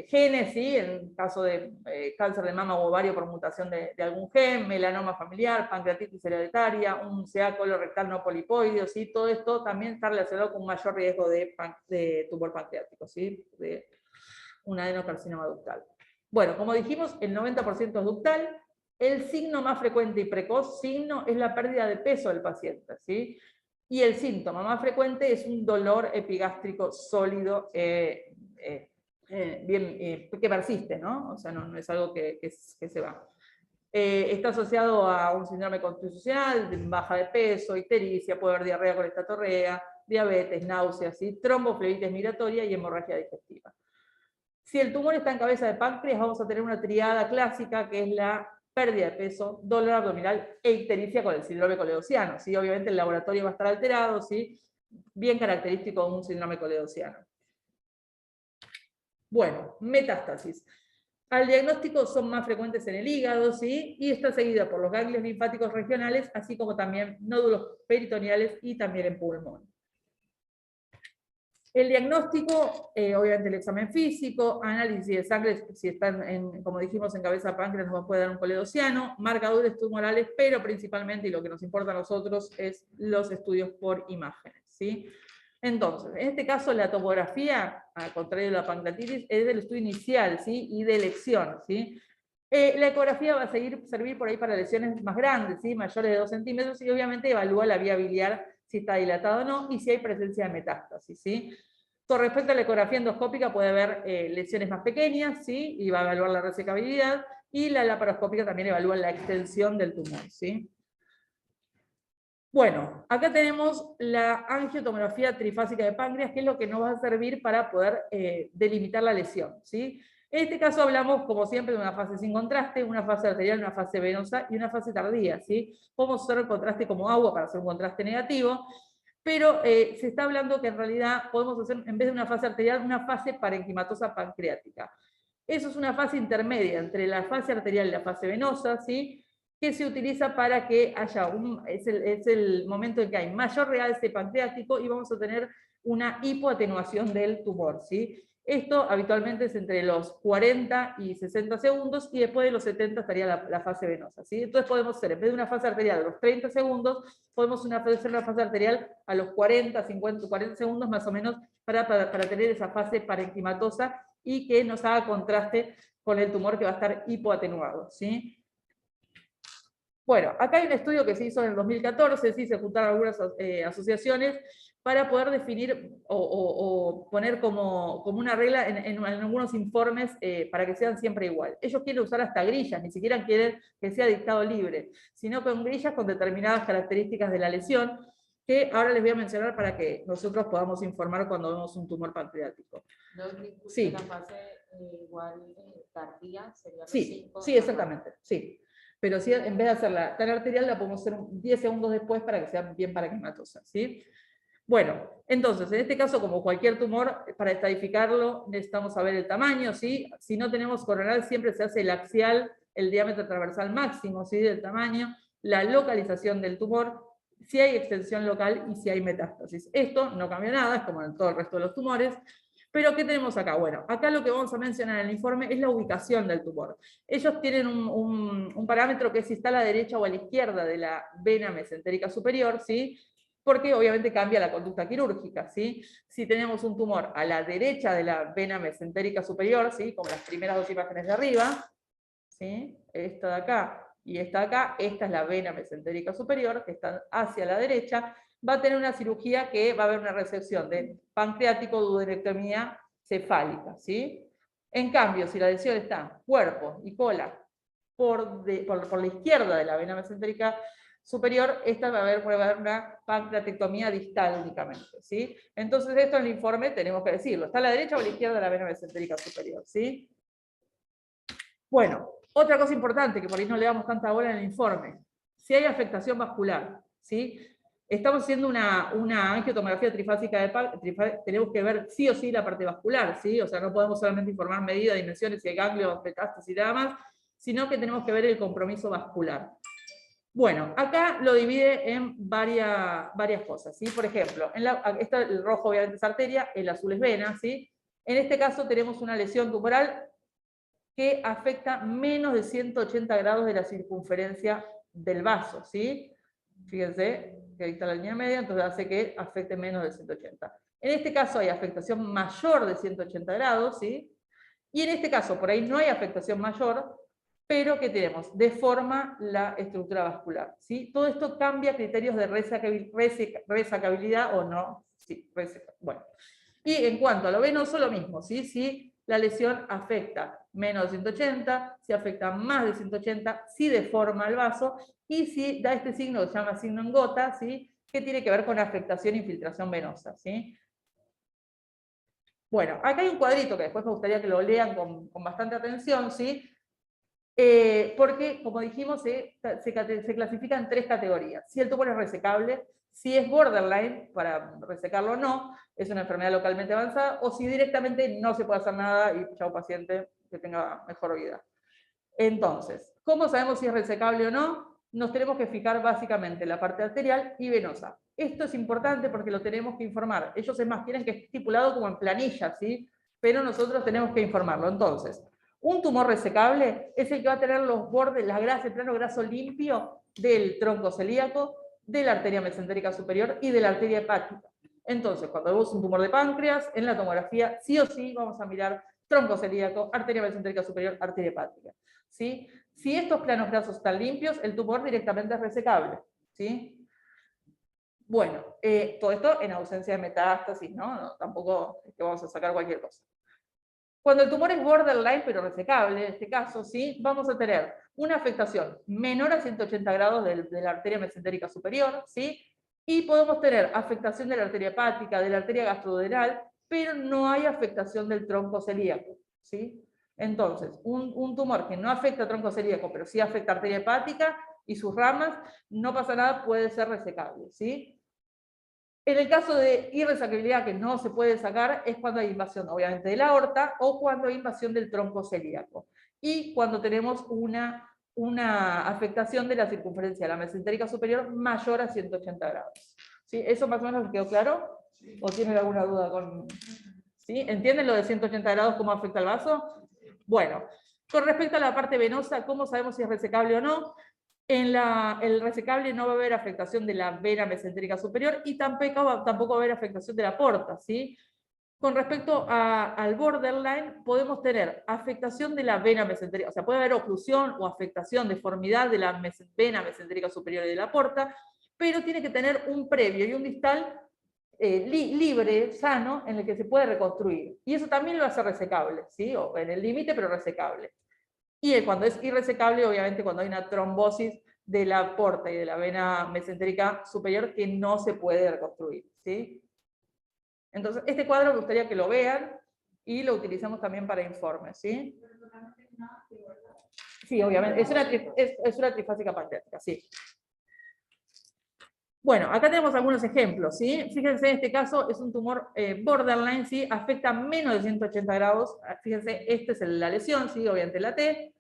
genes, ¿sí? En caso de cáncer de mama o ovario por mutación de algún gen, melanoma familiar, pancreatitis hereditaria, un CA colorectal no polipoideo, ¿sí? Todo esto también está relacionado con un mayor riesgo de tumor pancreático, ¿sí? De un adenocarcinoma ductal. Bueno, como dijimos, el 90% es ductal. El signo más frecuente y precoz es la pérdida de peso del paciente, ¿sí? Y el síntoma más frecuente es un dolor epigástrico sólido, que persiste, ¿no? O sea, no es algo que se va. Está asociado a un síndrome constitucional, baja de peso, ictericia, puede haber diarrea con estatorrea, diabetes, náuseas, ¿sí? Tromboflebitis migratoria y hemorragia digestiva. Si el tumor está en cabeza de páncreas, vamos a tener una triada clásica, que es la pérdida de peso, dolor abdominal e ictericia con el síndrome coledossiano. ¿Sí? Obviamente el laboratorio va a estar alterado, ¿sí? Bien característico de un síndrome coledossiano. Bueno, metástasis. Al diagnóstico son más frecuentes en el hígado, ¿sí? Y está seguida por los ganglios linfáticos regionales, así como también nódulos peritoneales y también en pulmón. El diagnóstico, obviamente el examen físico, análisis de sangre, si están, como dijimos, en cabeza de páncreas, nos puede dar un coledossiano, marcadores tumorales, pero principalmente, y lo que nos importa a nosotros, es los estudios por imágenes, ¿sí? Entonces, en este caso, la tomografía, al contrario de la pancreatitis, es del estudio inicial, ¿sí? Y de elección, ¿sí? La ecografía va a servir por ahí para lesiones más grandes, ¿sí? Mayores de 2 centímetros, y obviamente evalúa la vía biliar, si está dilatado o no, y si hay presencia de metástasis, ¿sí? Con respecto a la ecografía endoscópica puede haber lesiones más pequeñas, ¿sí? Y va a evaluar la resecabilidad, y la laparoscópica también evalúa la extensión del tumor, ¿sí? Bueno, acá tenemos la angiotomografía trifásica de páncreas, que es lo que nos va a servir para poder delimitar la lesión, ¿sí? En este caso hablamos, como siempre, de una fase sin contraste, una fase arterial, una fase venosa y una fase tardía, ¿sí? Podemos usar el contraste como agua para hacer un contraste negativo, pero se está hablando que en realidad podemos hacer, en vez de una fase arterial, una fase parenquimatosa pancreática. Eso es una fase intermedia entre la fase arterial y la fase venosa, ¿sí? Que se utiliza para que haya es el momento en que hay mayor realce pancreático y vamos a tener una hipoatenuación del tumor, ¿sí? Esto habitualmente es entre los 40 y 60 segundos, y después de los 70 estaría la fase venosa, ¿sí? Entonces podemos hacer, en vez de una fase arterial a los 30 segundos, podemos hacer una fase arterial a los 40, 50, 40 segundos más o menos, para tener esa fase parenquimatosa y que nos haga contraste con el tumor que va a estar hipoatenuado, ¿sí? Bueno, acá hay un estudio que se hizo en el 2014, ¿sí? Se juntaron algunas asociaciones para poder definir o poner como una regla en algunos informes para que sean siempre igual. Ellos quieren usar hasta grillas, ni siquiera quieren que sea dictado libre, sino con grillas con determinadas características de la lesión, que ahora les voy a mencionar para que nosotros podamos informar cuando vemos un tumor pancreático. No, Sí. La fase igual tardía sería los Sí, 5. sí, exactamente, sí. Pero si en vez de hacerla tan arterial, la podemos hacer 10 segundos después para que sea bien parenquimatosa, ¿sí? Bueno, entonces, en este caso, como cualquier tumor, para estadificarlo necesitamos saber el tamaño, ¿sí? Si no tenemos coronal, siempre se hace el axial, el diámetro transversal máximo, ¿sí? Del tamaño, la localización del tumor, si hay extensión local y si hay metástasis. Esto no cambia nada, es como en todo el resto de los tumores. Pero, ¿qué tenemos acá? Bueno, acá lo que vamos a mencionar en el informe es la ubicación del tumor. Ellos tienen un parámetro que es si está a la derecha o a la izquierda de la vena mesentérica superior, ¿sí? Porque obviamente cambia la conducta quirúrgica, ¿sí? Si tenemos un tumor a la derecha de la vena mesentérica superior, ¿sí? Como las primeras dos imágenes de arriba, ¿sí? Esta de acá y esta de acá, esta es la vena mesentérica superior, que está hacia la derecha, va a tener una cirugía que va a haber una resección de pancreático, duodenectomía cefálica, ¿sí? En cambio, si la lesión está cuerpo y cola por la izquierda de la vena mesentérica superior, esta va a haber una pancreatectomía distal únicamente, ¿sí? Entonces esto en el informe tenemos que decirlo, ¿está a la derecha o a la izquierda de la vena mesentérica superior? ¿Sí? Bueno, otra cosa importante que por ahí no le damos tanta bola en el informe, si hay afectación vascular, ¿sí? Estamos haciendo una angiotomografía trifásica tenemos que ver sí o sí la parte vascular, ¿sí? O sea, no podemos solamente informar medida, dimensiones, si hay ganglios, metástasis y nada más, sino que tenemos que ver el compromiso vascular. Bueno, acá lo divide en varias cosas, ¿sí? Por ejemplo, el rojo obviamente es arteria, el azul es vena, ¿sí? En este caso tenemos una lesión tumoral que afecta menos de 180 grados de la circunferencia del vaso, ¿sí? Fíjense que ahí está la línea media, entonces hace que afecte menos de 180. En este caso hay afectación mayor de 180 grados, ¿sí? Y en este caso, por ahí no hay afectación mayor, pero ¿qué tenemos? Deforma la estructura vascular, ¿sí? Todo esto cambia criterios de resacabilidad o no. Sí, bueno. Y en cuanto a lo venoso, lo mismo, ¿sí? Si la lesión afecta menos de 180, si afecta más de 180, si deforma el vaso, y si da este signo que se llama signo en gota, ¿sí? Que tiene que ver con afectación e infiltración venosa, ¿sí? Bueno, acá hay un cuadrito que después me gustaría que lo lean con bastante atención, ¿sí? Porque, como dijimos, se clasifica en 3 categorías. Si el tumor es resecable, si es borderline, para resecarlo o no, es una enfermedad localmente avanzada, o si directamente no se puede hacer nada y chao paciente, que tenga mejor vida. Entonces, ¿cómo sabemos si es resecable o no? Nos tenemos que fijar básicamente en la parte arterial y venosa. Esto es importante porque lo tenemos que informar. Ellos, es más, tienen que estar estipulado como en planilla, ¿sí? Pero nosotros tenemos que informarlo. Entonces, un tumor resecable es el que va a tener los bordes, la grasa, el plano graso limpio del tronco celíaco, de la arteria mesentérica superior y de la arteria hepática. Entonces, cuando vemos un tumor de páncreas, en la tomografía sí o sí vamos a mirar tronco celíaco, arteria mesentérica superior, arteria hepática, ¿sí? Si estos planos grasos están limpios, el tumor directamente es resecable, ¿sí? Bueno, todo esto en ausencia de metástasis, ¿no? Tampoco es que vamos a sacar cualquier cosa. Cuando el tumor es borderline, pero resecable, en este caso, ¿sí? Vamos a tener una afectación menor a 180 grados de la arteria mesentérica superior, ¿sí? Y podemos tener afectación de la arteria hepática, de la arteria gastroduodenal, pero no hay afectación del tronco celíaco, ¿sí? Entonces, un tumor que no afecta tronco celíaco, pero sí afecta arteria hepática y sus ramas, no pasa nada, puede ser resecable, ¿sí? En el caso de irresecabilidad que no se puede sacar es cuando hay invasión, obviamente, de la aorta o cuando hay invasión del tronco celíaco. Y cuando tenemos una afectación de la circunferencia de la mesentérica superior mayor a 180 grados. ¿Sí? ¿Eso más o menos quedó claro? ¿O tienen alguna duda con...? ¿Sí? ¿Entienden lo de 180 grados cómo afecta al vaso? Bueno, con respecto a la parte venosa, ¿cómo sabemos si es resecable o no? En el resecable no va a haber afectación de la vena mesentérica superior y tampoco va a haber afectación de la porta, ¿sí? Con respecto al borderline, podemos tener afectación de la vena mesentérica, o sea, puede haber oclusión o afectación, deformidad de la vena mesentérica superior y de la porta, pero tiene que tener un previo y un distal libre, sano, en el que se puede reconstruir. Y eso también lo hace resecable, ¿sí? O en el límite, pero resecable. Y cuando es irresecable, obviamente cuando hay una trombosis de la porta y de la vena mesentérica superior que no se puede reconstruir, ¿sí? Entonces, este cuadro me gustaría que lo vean y lo utilizamos también para informes, ¿sí? Sí, obviamente, es una trifásica pancreática, sí. Bueno, acá tenemos algunos ejemplos, ¿sí? Fíjense, en este caso es un tumor borderline, ¿sí? Afecta menos de 180 grados. Fíjense, esta es la lesión, ¿sí? Obviamente la T.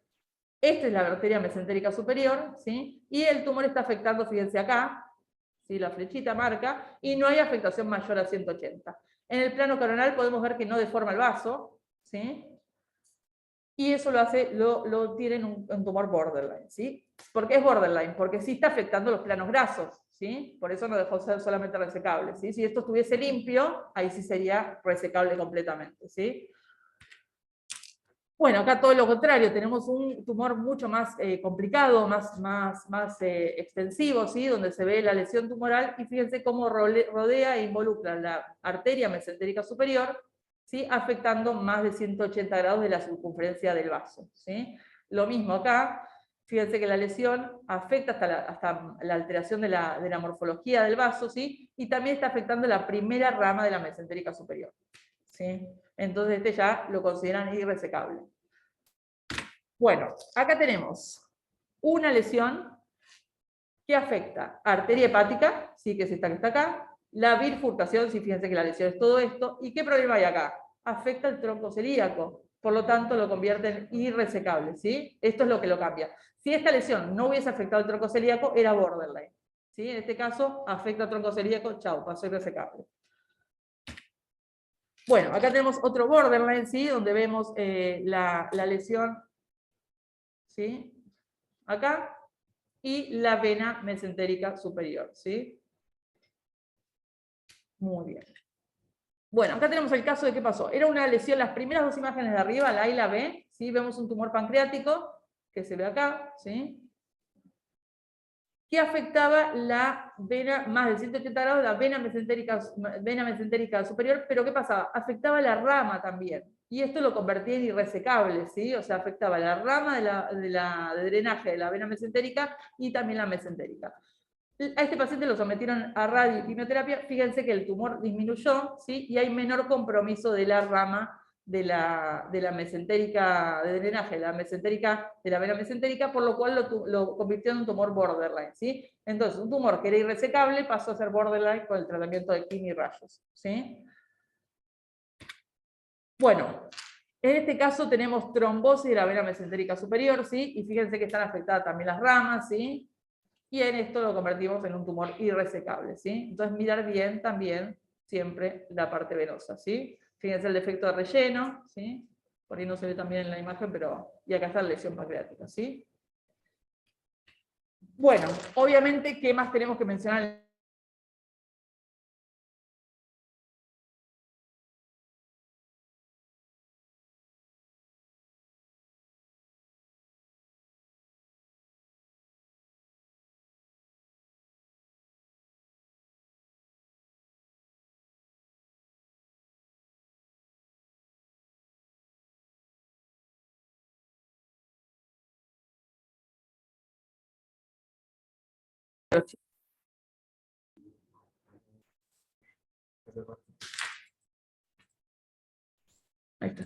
Esta es la arteria mesentérica superior, ¿sí? Y el tumor está afectando, fíjense acá, ¿sí? La flechita marca, y no hay afectación mayor a 180. En el plano coronal podemos ver que no deforma el vaso, ¿sí? Y eso lo tienen un tumor borderline, ¿sí? ¿Por qué es borderline? Porque sí está afectando los planos grasos, ¿sí? Por eso no dejó de ser solamente resecable, ¿sí? Si esto estuviese limpio, ahí sí sería resecable completamente, ¿sí? Bueno, acá todo lo contrario, tenemos un tumor mucho más complicado, más extensivo, ¿sí? Donde se ve la lesión tumoral, y fíjense cómo rodea e involucra la arteria mesentérica superior, ¿sí? Afectando más de 180 grados de la circunferencia del vaso, ¿sí? Lo mismo acá, fíjense que la lesión afecta hasta la alteración de la morfología del vaso, ¿sí? Y también está afectando la primera rama de la mesentérica superior, ¿sí? Entonces este ya lo consideran irresecable. Bueno, acá tenemos una lesión que afecta arteria hepática, sí, que es esta que está acá, la bifurcación, sí, fíjense que la lesión es todo esto, ¿y qué problema hay acá? Afecta el tronco celíaco, por lo tanto lo convierte en irresecable, ¿sí? Esto es lo que lo cambia. Si esta lesión no hubiese afectado el tronco celíaco, era borderline, ¿sí? En este caso, afecta al tronco celíaco, chau, pasó irresecable. Bueno, acá tenemos otro borderline, ¿sí? Donde vemos la lesión, ¿sí? Acá, y la vena mesentérica superior, ¿sí? Muy bien. Bueno, acá tenemos el caso de qué pasó. Era una lesión, las primeras dos imágenes de arriba, la A y la B, ¿sí? Vemos un tumor pancreático, que se ve acá, ¿sí? Que afectaba la vena, más de 180 grados, la vena mesentérica superior, pero ¿qué pasaba? Afectaba la rama también, y esto lo convertía en irresecable, ¿sí? O sea, afectaba la rama de drenaje de la vena mesentérica y también la mesentérica. A este paciente lo sometieron a radio y quimioterapia, fíjense que el tumor disminuyó, ¿sí? Y hay menor compromiso de la rama de la mesentérica, de drenaje, de la vena mesentérica, por lo cual lo convirtió en un tumor borderline, ¿sí? Entonces, un tumor que era irresecable pasó a ser borderline con el tratamiento de quimio y rayos, ¿sí? Bueno, en este caso tenemos trombosis de la vena mesentérica superior, ¿sí? Y fíjense que están afectadas también las ramas, ¿sí? Y en esto lo convertimos en un tumor irresecable, ¿sí? Entonces mirar bien también siempre la parte venosa, ¿sí? Fíjense el defecto de relleno, ¿sí? Por ahí no se ve también en la imagen, pero... Y acá está la lesión pancreática, ¿sí? Bueno, obviamente, ¿qué más tenemos que mencionar? Ahí está.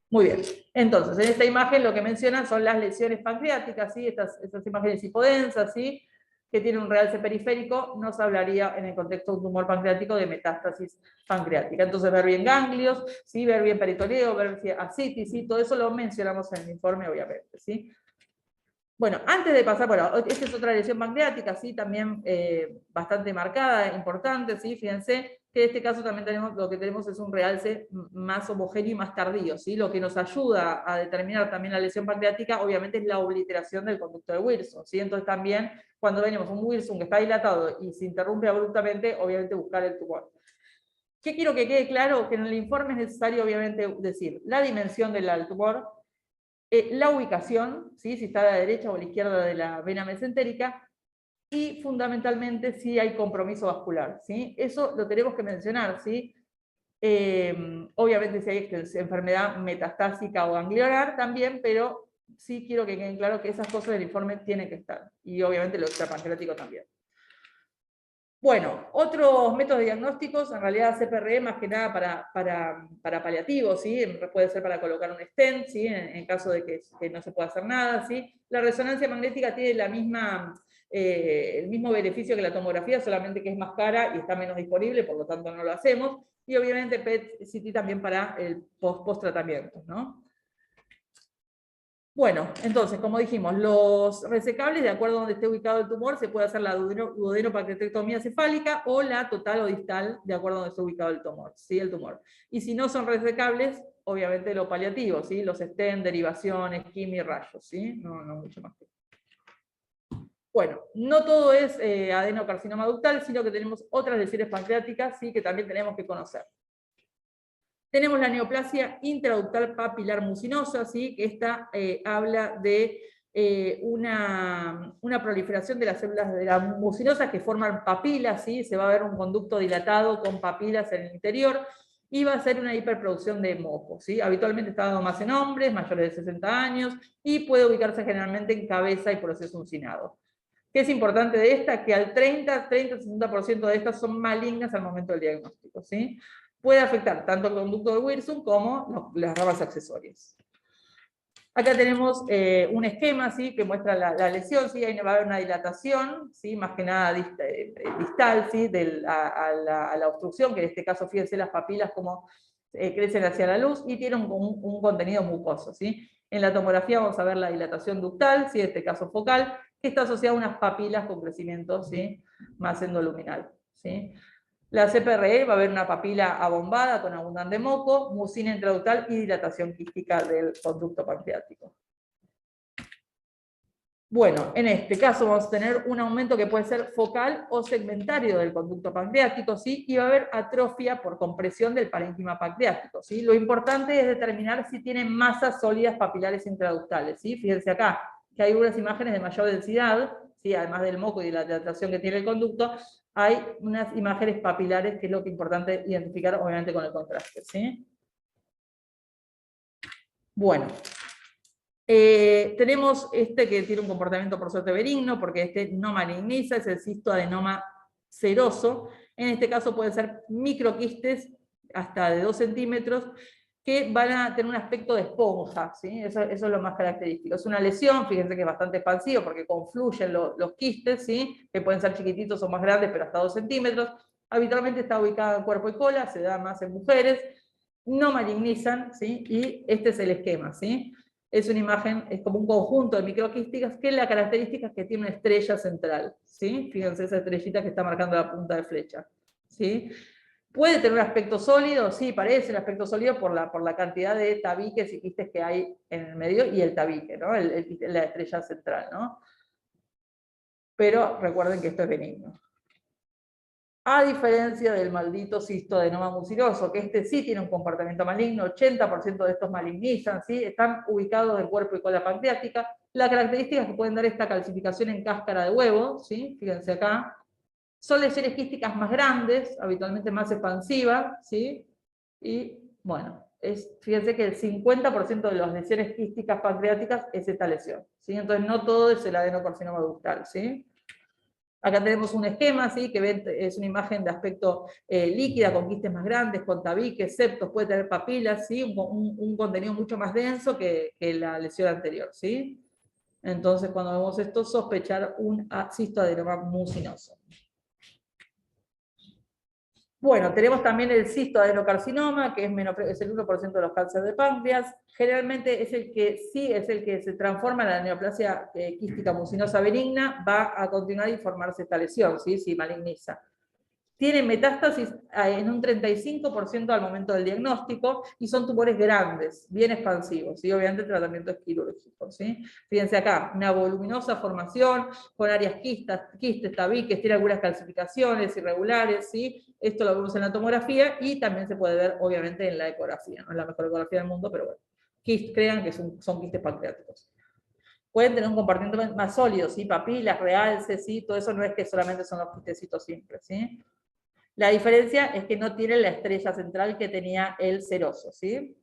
Muy bien. Entonces, en esta imagen lo que mencionan son las lesiones pancreáticas, ¿sí? Estas imágenes hipodensas, ¿sí? que tiene un realce periférico, no se hablaría en el contexto de un tumor pancreático de metástasis pancreática. Entonces, ver bien ganglios, ¿sí? Ver bien peritoneo, ver si ascitis, ¿sí? Todo eso lo mencionamos en el informe, obviamente, ¿sí? Bueno, antes de pasar, bueno, esta es otra lesión pancreática, ¿sí? También bastante marcada, importante, ¿sí? Fíjense que en este caso también lo que tenemos es un realce más homogéneo y más tardío, ¿sí? Lo que nos ayuda a determinar también la lesión pancreática, obviamente, es la obliteración del conducto de Wilson, ¿sí? Entonces también, cuando venimos un Wilson que está dilatado y se interrumpe abruptamente, obviamente buscar el tumor. ¿Qué quiero que quede claro? Que en el informe es necesario, obviamente, decir la dimensión del tumor, la ubicación, ¿sí? Si está a la derecha o a la izquierda de la vena mesentérica, y fundamentalmente si hay compromiso vascular, ¿sí? Eso lo tenemos que mencionar, ¿sí? Obviamente si hay enfermedad metastásica o ganglionar también, pero sí quiero que queden claro que esas cosas del informe tienen que estar, y obviamente lo extrapancreático también. Bueno, otros métodos diagnósticos, en realidad CPRE más que nada para paliativos, ¿sí? Puede ser para colocar un stent, ¿sí? En caso de que no se pueda hacer nada, ¿sí? La resonancia magnética tiene el mismo beneficio que la tomografía, solamente que es más cara y está menos disponible, por lo tanto no lo hacemos, y obviamente PET-CT también para el post-tratamiento, ¿no? Bueno, entonces, como dijimos, los resecables, de acuerdo a donde esté ubicado el tumor, se puede hacer la duodenopancreatectomía cefálica o la total o distal, de acuerdo a donde esté ubicado el tumor, ¿sí? Y si no son resecables, obviamente lo paliativo, ¿sí? Los stent, derivaciones, quimio y rayos, ¿sí? No mucho más. Bueno, no todo es adenocarcinoma ductal, sino que tenemos otras lesiones pancreáticas, ¿sí? Que también tenemos que conocer. Tenemos la neoplasia intraductal papilar mucinosa, ¿sí? Que esta habla de una proliferación de las células de la mucinosas que forman papilas, ¿sí? Se va a ver un conducto dilatado con papilas en el interior, y va a ser una hiperproducción de moco, ¿sí? Habitualmente está dado más en hombres, mayores de 60 años, y puede ubicarse generalmente en cabeza y proceso uncinado. ¿Qué es importante de esta? Que al 30-60% de estas son malignas al momento del diagnóstico, ¿sí? Puede afectar tanto el conducto de Wilson como las ramas accesorias. Acá tenemos un esquema, ¿sí? Que muestra la lesión, ¿sí? Ahí va a haber una dilatación, ¿sí? Más que nada distal, ¿sí? A la obstrucción, que en este caso, fíjense las papilas como crecen hacia la luz, y tiene un contenido mucoso, ¿sí? En la tomografía vamos a ver la dilatación ductal, ¿sí? En este caso focal, que está asociada a unas papilas con crecimiento, ¿sí? Más endoluminal, ¿sí? La CPRE va a haber una papila abombada con abundante moco, mucina intraductal y dilatación quística del conducto pancreático. Bueno, en este caso vamos a tener un aumento que puede ser focal o segmentario del conducto pancreático, ¿sí? Y va a haber atrofia por compresión del parénquima pancreático, ¿sí? Lo importante es determinar si tienen masas sólidas papilares intraductales, ¿sí? Fíjense acá, que hay unas imágenes de mayor densidad, ¿sí? Además del moco y de la dilatación que tiene el conducto, hay unas imágenes papilares, que es lo que es importante identificar, obviamente, con el contraste, ¿sí? Bueno, tenemos este que tiene un comportamiento por suerte benigno, porque este no maligniza, es el cistoadenoma seroso. En este caso pueden ser microquistes hasta de 2 centímetros, que van a tener un aspecto de esponja, ¿sí? Eso es lo más característico. Es una lesión, fíjense que es bastante expansivo, porque confluyen los quistes, ¿sí? Que pueden ser chiquititos o más grandes, pero hasta 2 centímetros. Habitualmente está ubicado en cuerpo y cola, se da más en mujeres, no malignizan, ¿sí? Y este es el esquema, ¿sí? Es una imagen, es como un conjunto de microquísticas, que la característica es que tiene una estrella central, ¿sí? Fíjense esa estrellita que está marcando la punta de flecha, ¿sí? ¿Puede tener un aspecto sólido? Sí, parece un aspecto sólido por la cantidad de tabiques y quistes que hay en el medio, y el tabique, ¿no? La estrella central, ¿no? Pero recuerden que esto es benigno. A diferencia del maldito cistoadenoma mucinoso, que este sí tiene un comportamiento maligno, 80% de estos malignizan, ¿sí? Están ubicados en cuerpo y cola pancreática. La característica es que pueden dar esta calcificación en cáscara de huevo, ¿sí? Fíjense acá. Son lesiones quísticas más grandes, habitualmente más expansivas, ¿sí? Y bueno, fíjense que el 50% de las lesiones quísticas pancreáticas es esta lesión, ¿sí? Entonces no todo es el adenocarcinoma ductal, ¿sí? Acá tenemos un esquema, ¿sí? Que es una imagen de aspecto líquida, con quistes más grandes, con tabiques, septos, puede tener papilas, ¿sí? Un contenido mucho más denso que la lesión anterior, ¿sí? Entonces, cuando vemos esto, sospechar un cistoadenoma mucinoso. Bueno, tenemos también el cistoadenocarcinoma, que es el 1% de los cánceres de páncreas. Generalmente es el que se transforma en la neoplasia quística mucinosa benigna, va a continuar y formarse esta lesión, ¿sí? Si maligniza. Tienen metástasis en un 35% al momento del diagnóstico y son tumores grandes, bien expansivos, y obviamente el tratamiento es quirúrgico, ¿sí? Fíjense acá, una voluminosa formación con áreas quistes, tabiques, tiene algunas calcificaciones irregulares, ¿sí? Esto lo vemos en la tomografía y también se puede ver obviamente en la ecografía, no es la mejor ecografía del mundo, pero bueno, crean que son quistes pancreáticos. Pueden tener un compartimiento más sólido, ¿sí? Papilas, realces, ¿sí? Todo eso no es que solamente son los quistecitos simples, ¿sí? La diferencia es que no tiene la estrella central que tenía el seroso, ¿sí?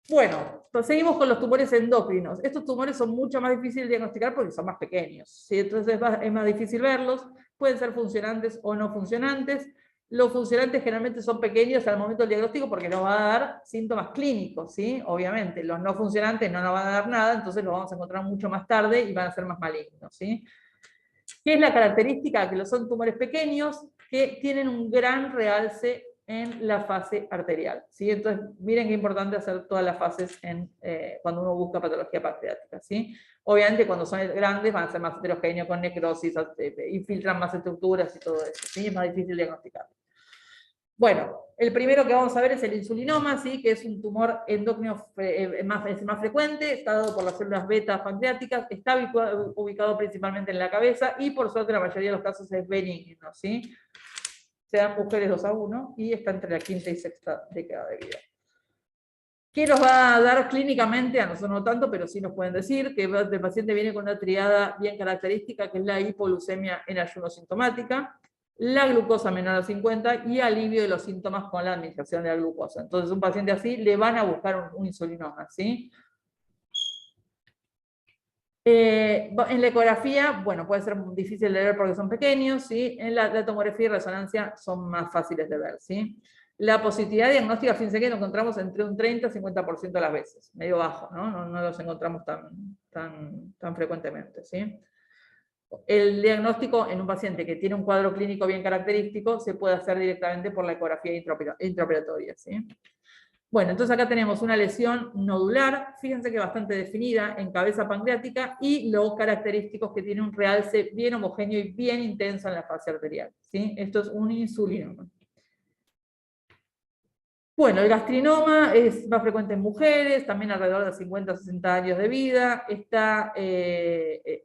Bueno, pues seguimos con los tumores endocrinos. Estos tumores son mucho más difíciles de diagnosticar porque son más pequeños, ¿sí? Entonces es más difícil verlos. Pueden ser funcionantes o no funcionantes. Los funcionantes generalmente son pequeños al momento del diagnóstico porque nos van a dar síntomas clínicos, ¿sí? Obviamente. Los no funcionantes no nos van a dar nada, entonces los vamos a encontrar mucho más tarde y van a ser más malignos, ¿sí? ¿Qué es la característica? Que son tumores pequeños que tienen un gran realce en la fase arterial, ¿sí? Entonces, miren qué importante hacer todas las fases cuando uno busca patología pancreática, ¿sí? Obviamente, cuando son grandes van a ser más heterogéneos, con necrosis, infiltran más estructuras y todo eso, ¿sí? Es más difícil diagnosticar. Bueno, el primero que vamos a ver es el insulinoma, ¿sí? Que es un tumor endócrino más frecuente, está dado por las células beta pancreáticas, está ubicado principalmente en la cabeza y por suerte la mayoría de los casos es benigno, ¿sí? Se dan mujeres 2-1 y está entre la quinta y sexta década de vida. ¿Qué nos va a dar clínicamente? A nosotros no tanto, pero sí nos pueden decir que el paciente viene con una triada bien característica, que es la hipoglucemia en ayuno sintomática, la glucosa menor a 50 y alivio de los síntomas con la administración de la glucosa. Entonces, un paciente así le van a buscar un insulinoma, ¿sí? En la ecografía, bueno, puede ser difícil de ver porque son pequeños, ¿sí? En la tomografía y resonancia son más fáciles de ver, ¿sí? La positividad diagnóstica, fíjense que lo encontramos entre un 30 y 50% de las veces, medio bajo, ¿no? No los encontramos tan frecuentemente, ¿sí? El diagnóstico en un paciente que tiene un cuadro clínico bien característico se puede hacer directamente por la ecografía intraoperatoria, ¿sí? Bueno, entonces acá tenemos una lesión nodular, fíjense que bastante definida en cabeza pancreática y los característicos que tiene un realce bien homogéneo y bien intenso en la fase arterial, ¿sí? Esto es un insulinoma. Bueno, el gastrinoma es más frecuente en mujeres, también alrededor de 50 a 60 años de vida.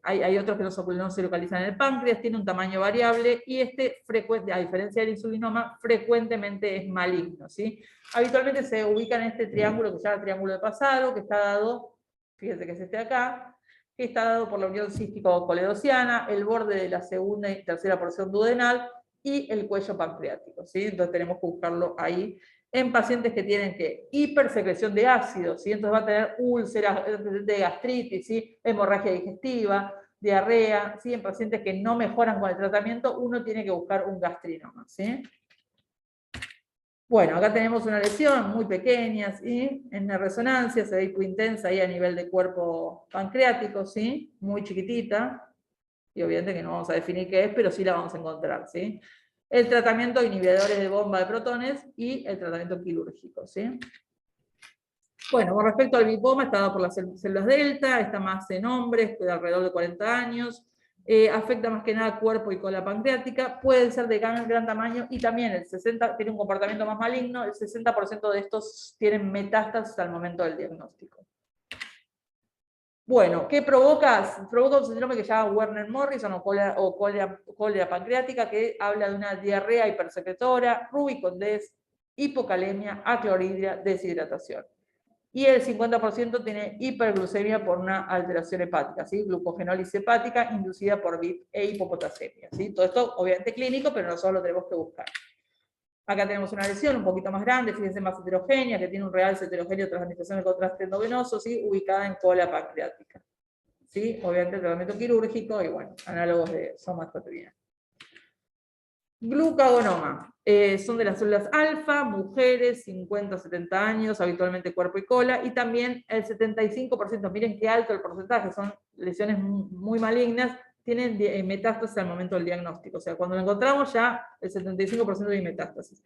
Hay otros que no se localizan en el páncreas, tiene un tamaño variable y a diferencia del insulinoma, frecuentemente es maligno, ¿sí? Habitualmente se ubica en este triángulo que se llama triángulo de Pasaro, que está dado, fíjense que es este de acá, que está dado por la unión cístico-coledociana, el borde de la segunda y tercera porción duodenal y el cuello pancreático, ¿sí? Entonces tenemos que buscarlo ahí en pacientes que tienen hipersecreción de ácido, ¿sí? Entonces va a tener úlceras, de gastritis, ¿sí? Hemorragia digestiva, diarrea, ¿sí? En pacientes que no mejoran con el tratamiento, uno tiene que buscar un gastrinoma, ¿sí? Bueno, acá tenemos una lesión muy pequeña, ¿sí? En la resonancia se ve hipointensa ahí a nivel de cuerpo pancreático, ¿sí? Muy chiquitita, y obviamente que no vamos a definir qué es, pero sí la vamos a encontrar, ¿sí? El tratamiento de inhibidores de bomba de protones y el tratamiento quirúrgico, ¿sí? Bueno, con respecto al lipoma, está dado por las células delta, está más en hombres, de alrededor de 40 años, afecta más que nada cuerpo y cola pancreática, pueden ser de gran tamaño y también el 60% tiene un comportamiento más maligno, el 60% de estos tienen metástasis al momento del diagnóstico. Bueno, ¿qué provoca? Provoca un síndrome que se llama Werner-Morrison o cólera pancreática, que habla de una diarrea hipersecretora, rubicondez, hipocalemia, acloridria, deshidratación. Y el 50% tiene hiperglucemia por una alteración hepática, ¿sí? Glucogenólisis hepática inducida por VIP e hipopotasemia, ¿sí? Todo esto obviamente clínico, pero nosotros lo tenemos que buscar. Acá tenemos una lesión un poquito más grande, fíjense, más heterogénea, que tiene un realce heterogéneo tras administración de contraste endovenoso, ¿sí? Ubicada en cola pancreática, ¿sí? Obviamente tratamiento quirúrgico y bueno, análogos de somatostatina. Glucagonoma. Son de las células alfa, mujeres, 50 70 años, habitualmente cuerpo y cola, y también el 75%, miren qué alto el porcentaje, son lesiones muy malignas, tienen metástasis al momento del diagnóstico. O sea, cuando lo encontramos ya el 75% de metástasis.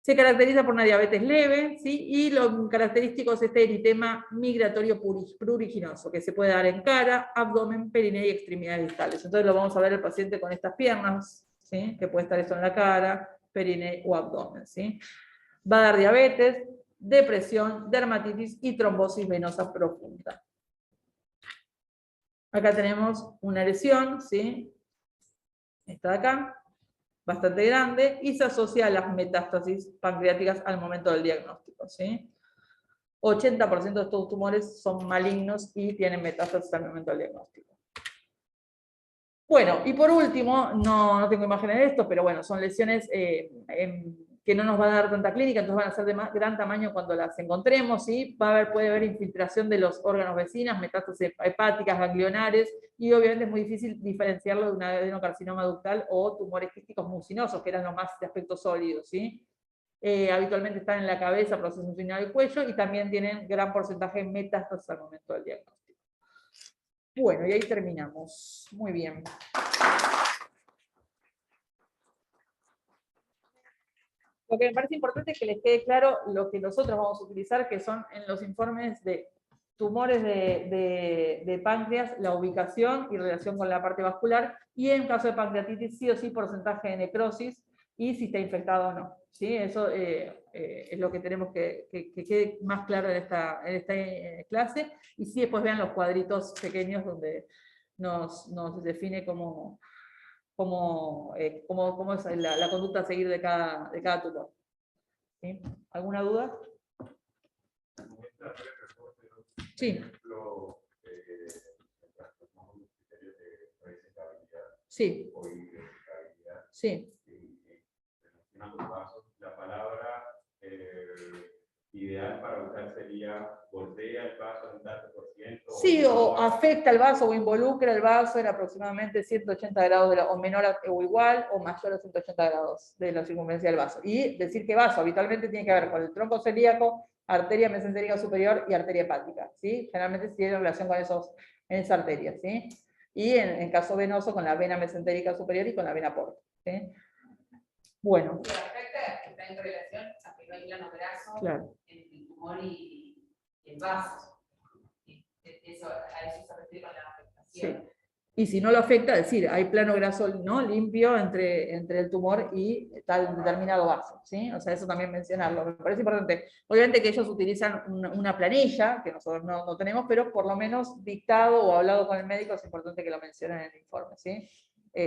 Se caracteriza por una diabetes leve, ¿sí? Y lo característico es este eritema migratorio pruriginoso, que se puede dar en cara, abdomen, perineo y extremidades distales. Entonces lo vamos a ver al paciente con estas piernas, ¿sí? Que puede estar esto en la cara, perineo o abdomen, ¿sí? Va a dar diabetes, depresión, dermatitis y trombosis venosa profunda. Acá tenemos una lesión, ¿sí? Esta de acá, bastante grande, y se asocia a las metástasis pancreáticas al momento del diagnóstico, ¿sí? 80% de estos tumores son malignos y tienen metástasis al momento del diagnóstico. Bueno, y por último, no tengo imágenes de esto, pero bueno, son lesiones que no nos van a dar tanta clínica, entonces van a ser de gran tamaño cuando las encontremos, ¿sí? Puede haber infiltración de los órganos vecinos, metástasis hepáticas, ganglionares, y obviamente es muy difícil diferenciarlo de un adenocarcinoma ductal o tumores quísticos mucinosos, que eran los más de aspecto sólido, ¿sí? Habitualmente están en la cabeza, proceso inguinal del cuello, y también tienen gran porcentaje de metástasis al momento del diagnóstico. Bueno, y ahí terminamos. Muy bien. Lo que me parece importante es que les quede claro lo que nosotros vamos a utilizar, que son en los informes de tumores de páncreas, la ubicación y relación con la parte vascular, y en caso de pancreatitis, sí o sí, porcentaje de necrosis, y si está infectado o no. ¿Sí? Eso es lo que tenemos que quede más claro en esta clase, y sí después vean los cuadritos pequeños donde nos define cómo es la conducta a seguir de cada tumor. ¿Sí? ¿Alguna duda? Sí. Sí. Sí. La palabra ideal para usar sería bordea el vaso en un tanto por ciento. Sí, o afecta el vaso o involucra el vaso en aproximadamente 180 grados o menor o igual o mayor a 180 grados de la circunferencia del vaso. Y decir que vaso habitualmente tiene que ver con el tronco celíaco, arteria mesentérica superior y arteria hepática, ¿sí? Generalmente tiene relación con en esas arterias, ¿sí? Y en caso venoso con la vena mesentérica superior y con la vena porta, ¿sí? Bueno. Sí, afecta, está en relación a que no hay plano graso claro. entre el tumor y el vaso. A eso se refiere con la afectación. Sí. Y si no lo afecta, es decir, hay plano graso, ¿no?, limpio entre el tumor y tal determinado vaso, ¿sí? O sea, eso también mencionarlo, me parece importante. Obviamente que ellos utilizan una planilla, que nosotros no tenemos, pero por lo menos dictado o hablado con el médico es importante que lo mencionen en el informe, ¿sí?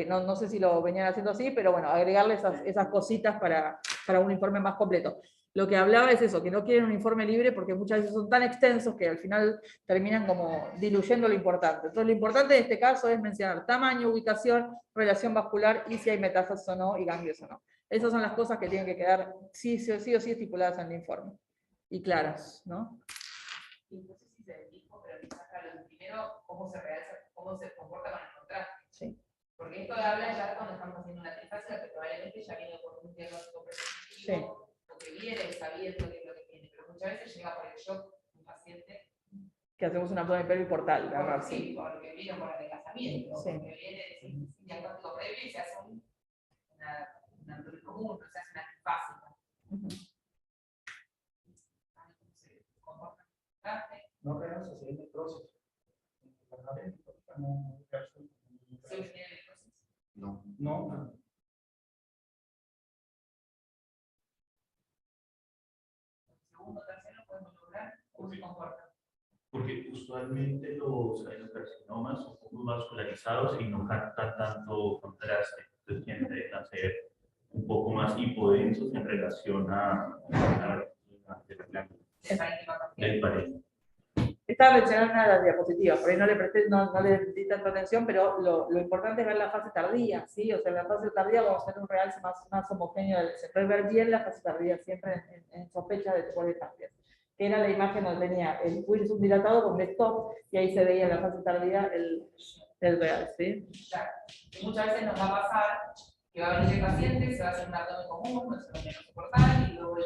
No sé si lo venían haciendo así, pero bueno, agregarle esas cositas para un informe más completo. Lo que hablaba es eso, que no quieren un informe libre porque muchas veces son tan extensos que al final terminan como diluyendo lo importante. Entonces lo importante en este caso es mencionar tamaño, ubicación, relación vascular y si hay metástasis o no y ganglios o no. Esas son las cosas que tienen que quedar sí o sí estipuladas en el informe. Y claras, ¿no? Y no sé si se dijo, pero quizás primero cómo se realza, cómo se comporta con el contraste. Sí. Porque esto habla ya cuando estamos haciendo una trifásica que probablemente ya viene por un diagnóstico preventivo, o que viene sabiendo qué es lo que tiene, pero muchas veces llega por el shock un paciente. Que hacemos una prueba de pelo y portal, ¿verdad? Sí, porque viene por el adelgazamiento, sí. porque viene sin diagnóstico previo y se hace una común, se hace una trifásica. ¿Cómo se comporta? No creemos así en necrosis. ¿Se origina en necrosis? No. Segundo, tercero, podemos lograr cómo se comporta. Porque usualmente los adenocarcinomas son poco vascularizados y no captan tanto contraste. Entonces tienden a ser un poco más hipodensos en relación a del pared. Estaba mencionando una de las diapositivas, por ahí no le di tanta atención, pero lo importante es ver la fase tardía, ¿sí? O sea, en la fase tardía vamos a tener un realce más homogéneo, se puede ver bien la fase tardía, siempre en sospecha de tumor de páncreas. Que era la imagen donde tenía el virus dilatado con stop, y ahí se veía en la fase tardía el real, ¿sí? Claro. Y muchas veces nos va a pasar que va a venir el paciente, se va a hacer un abdomen común, un abdomen portal, y luego el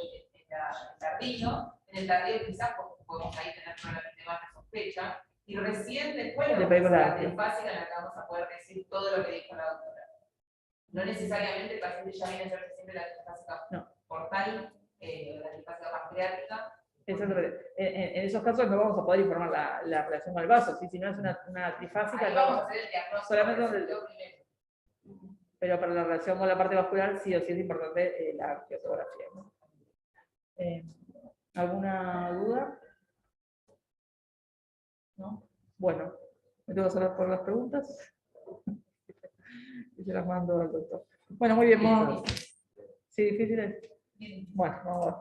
tardío. En el tardío quizás podemos ahí tener probablemente más de sospecha, y recién después Le de pedimos la la trifásica en la que vamos a poder decir todo lo que dijo la doctora. No necesariamente el paciente ya viene a hacerse siempre la trifásica portal, la trifásica pancreática. En esos casos no vamos a poder informar la relación con el vaso, si no es una trifásica, Ahí no. vamos a hacer el diagnóstico. Solamente por donde- eso primero. Pero para la relación con la parte vascular sí o sí es importante la angiografía, ¿no? ¿Alguna duda? ¿No? Bueno, me tengo que cerrar por las preguntas. Y se las mando al doctor. Bueno, muy bien, vamos. Sí, difíciles. Bueno, vamos.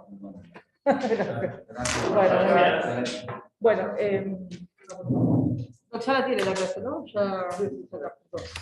Gracias. Bueno, ya la tiene la clase, ¿no? Ya.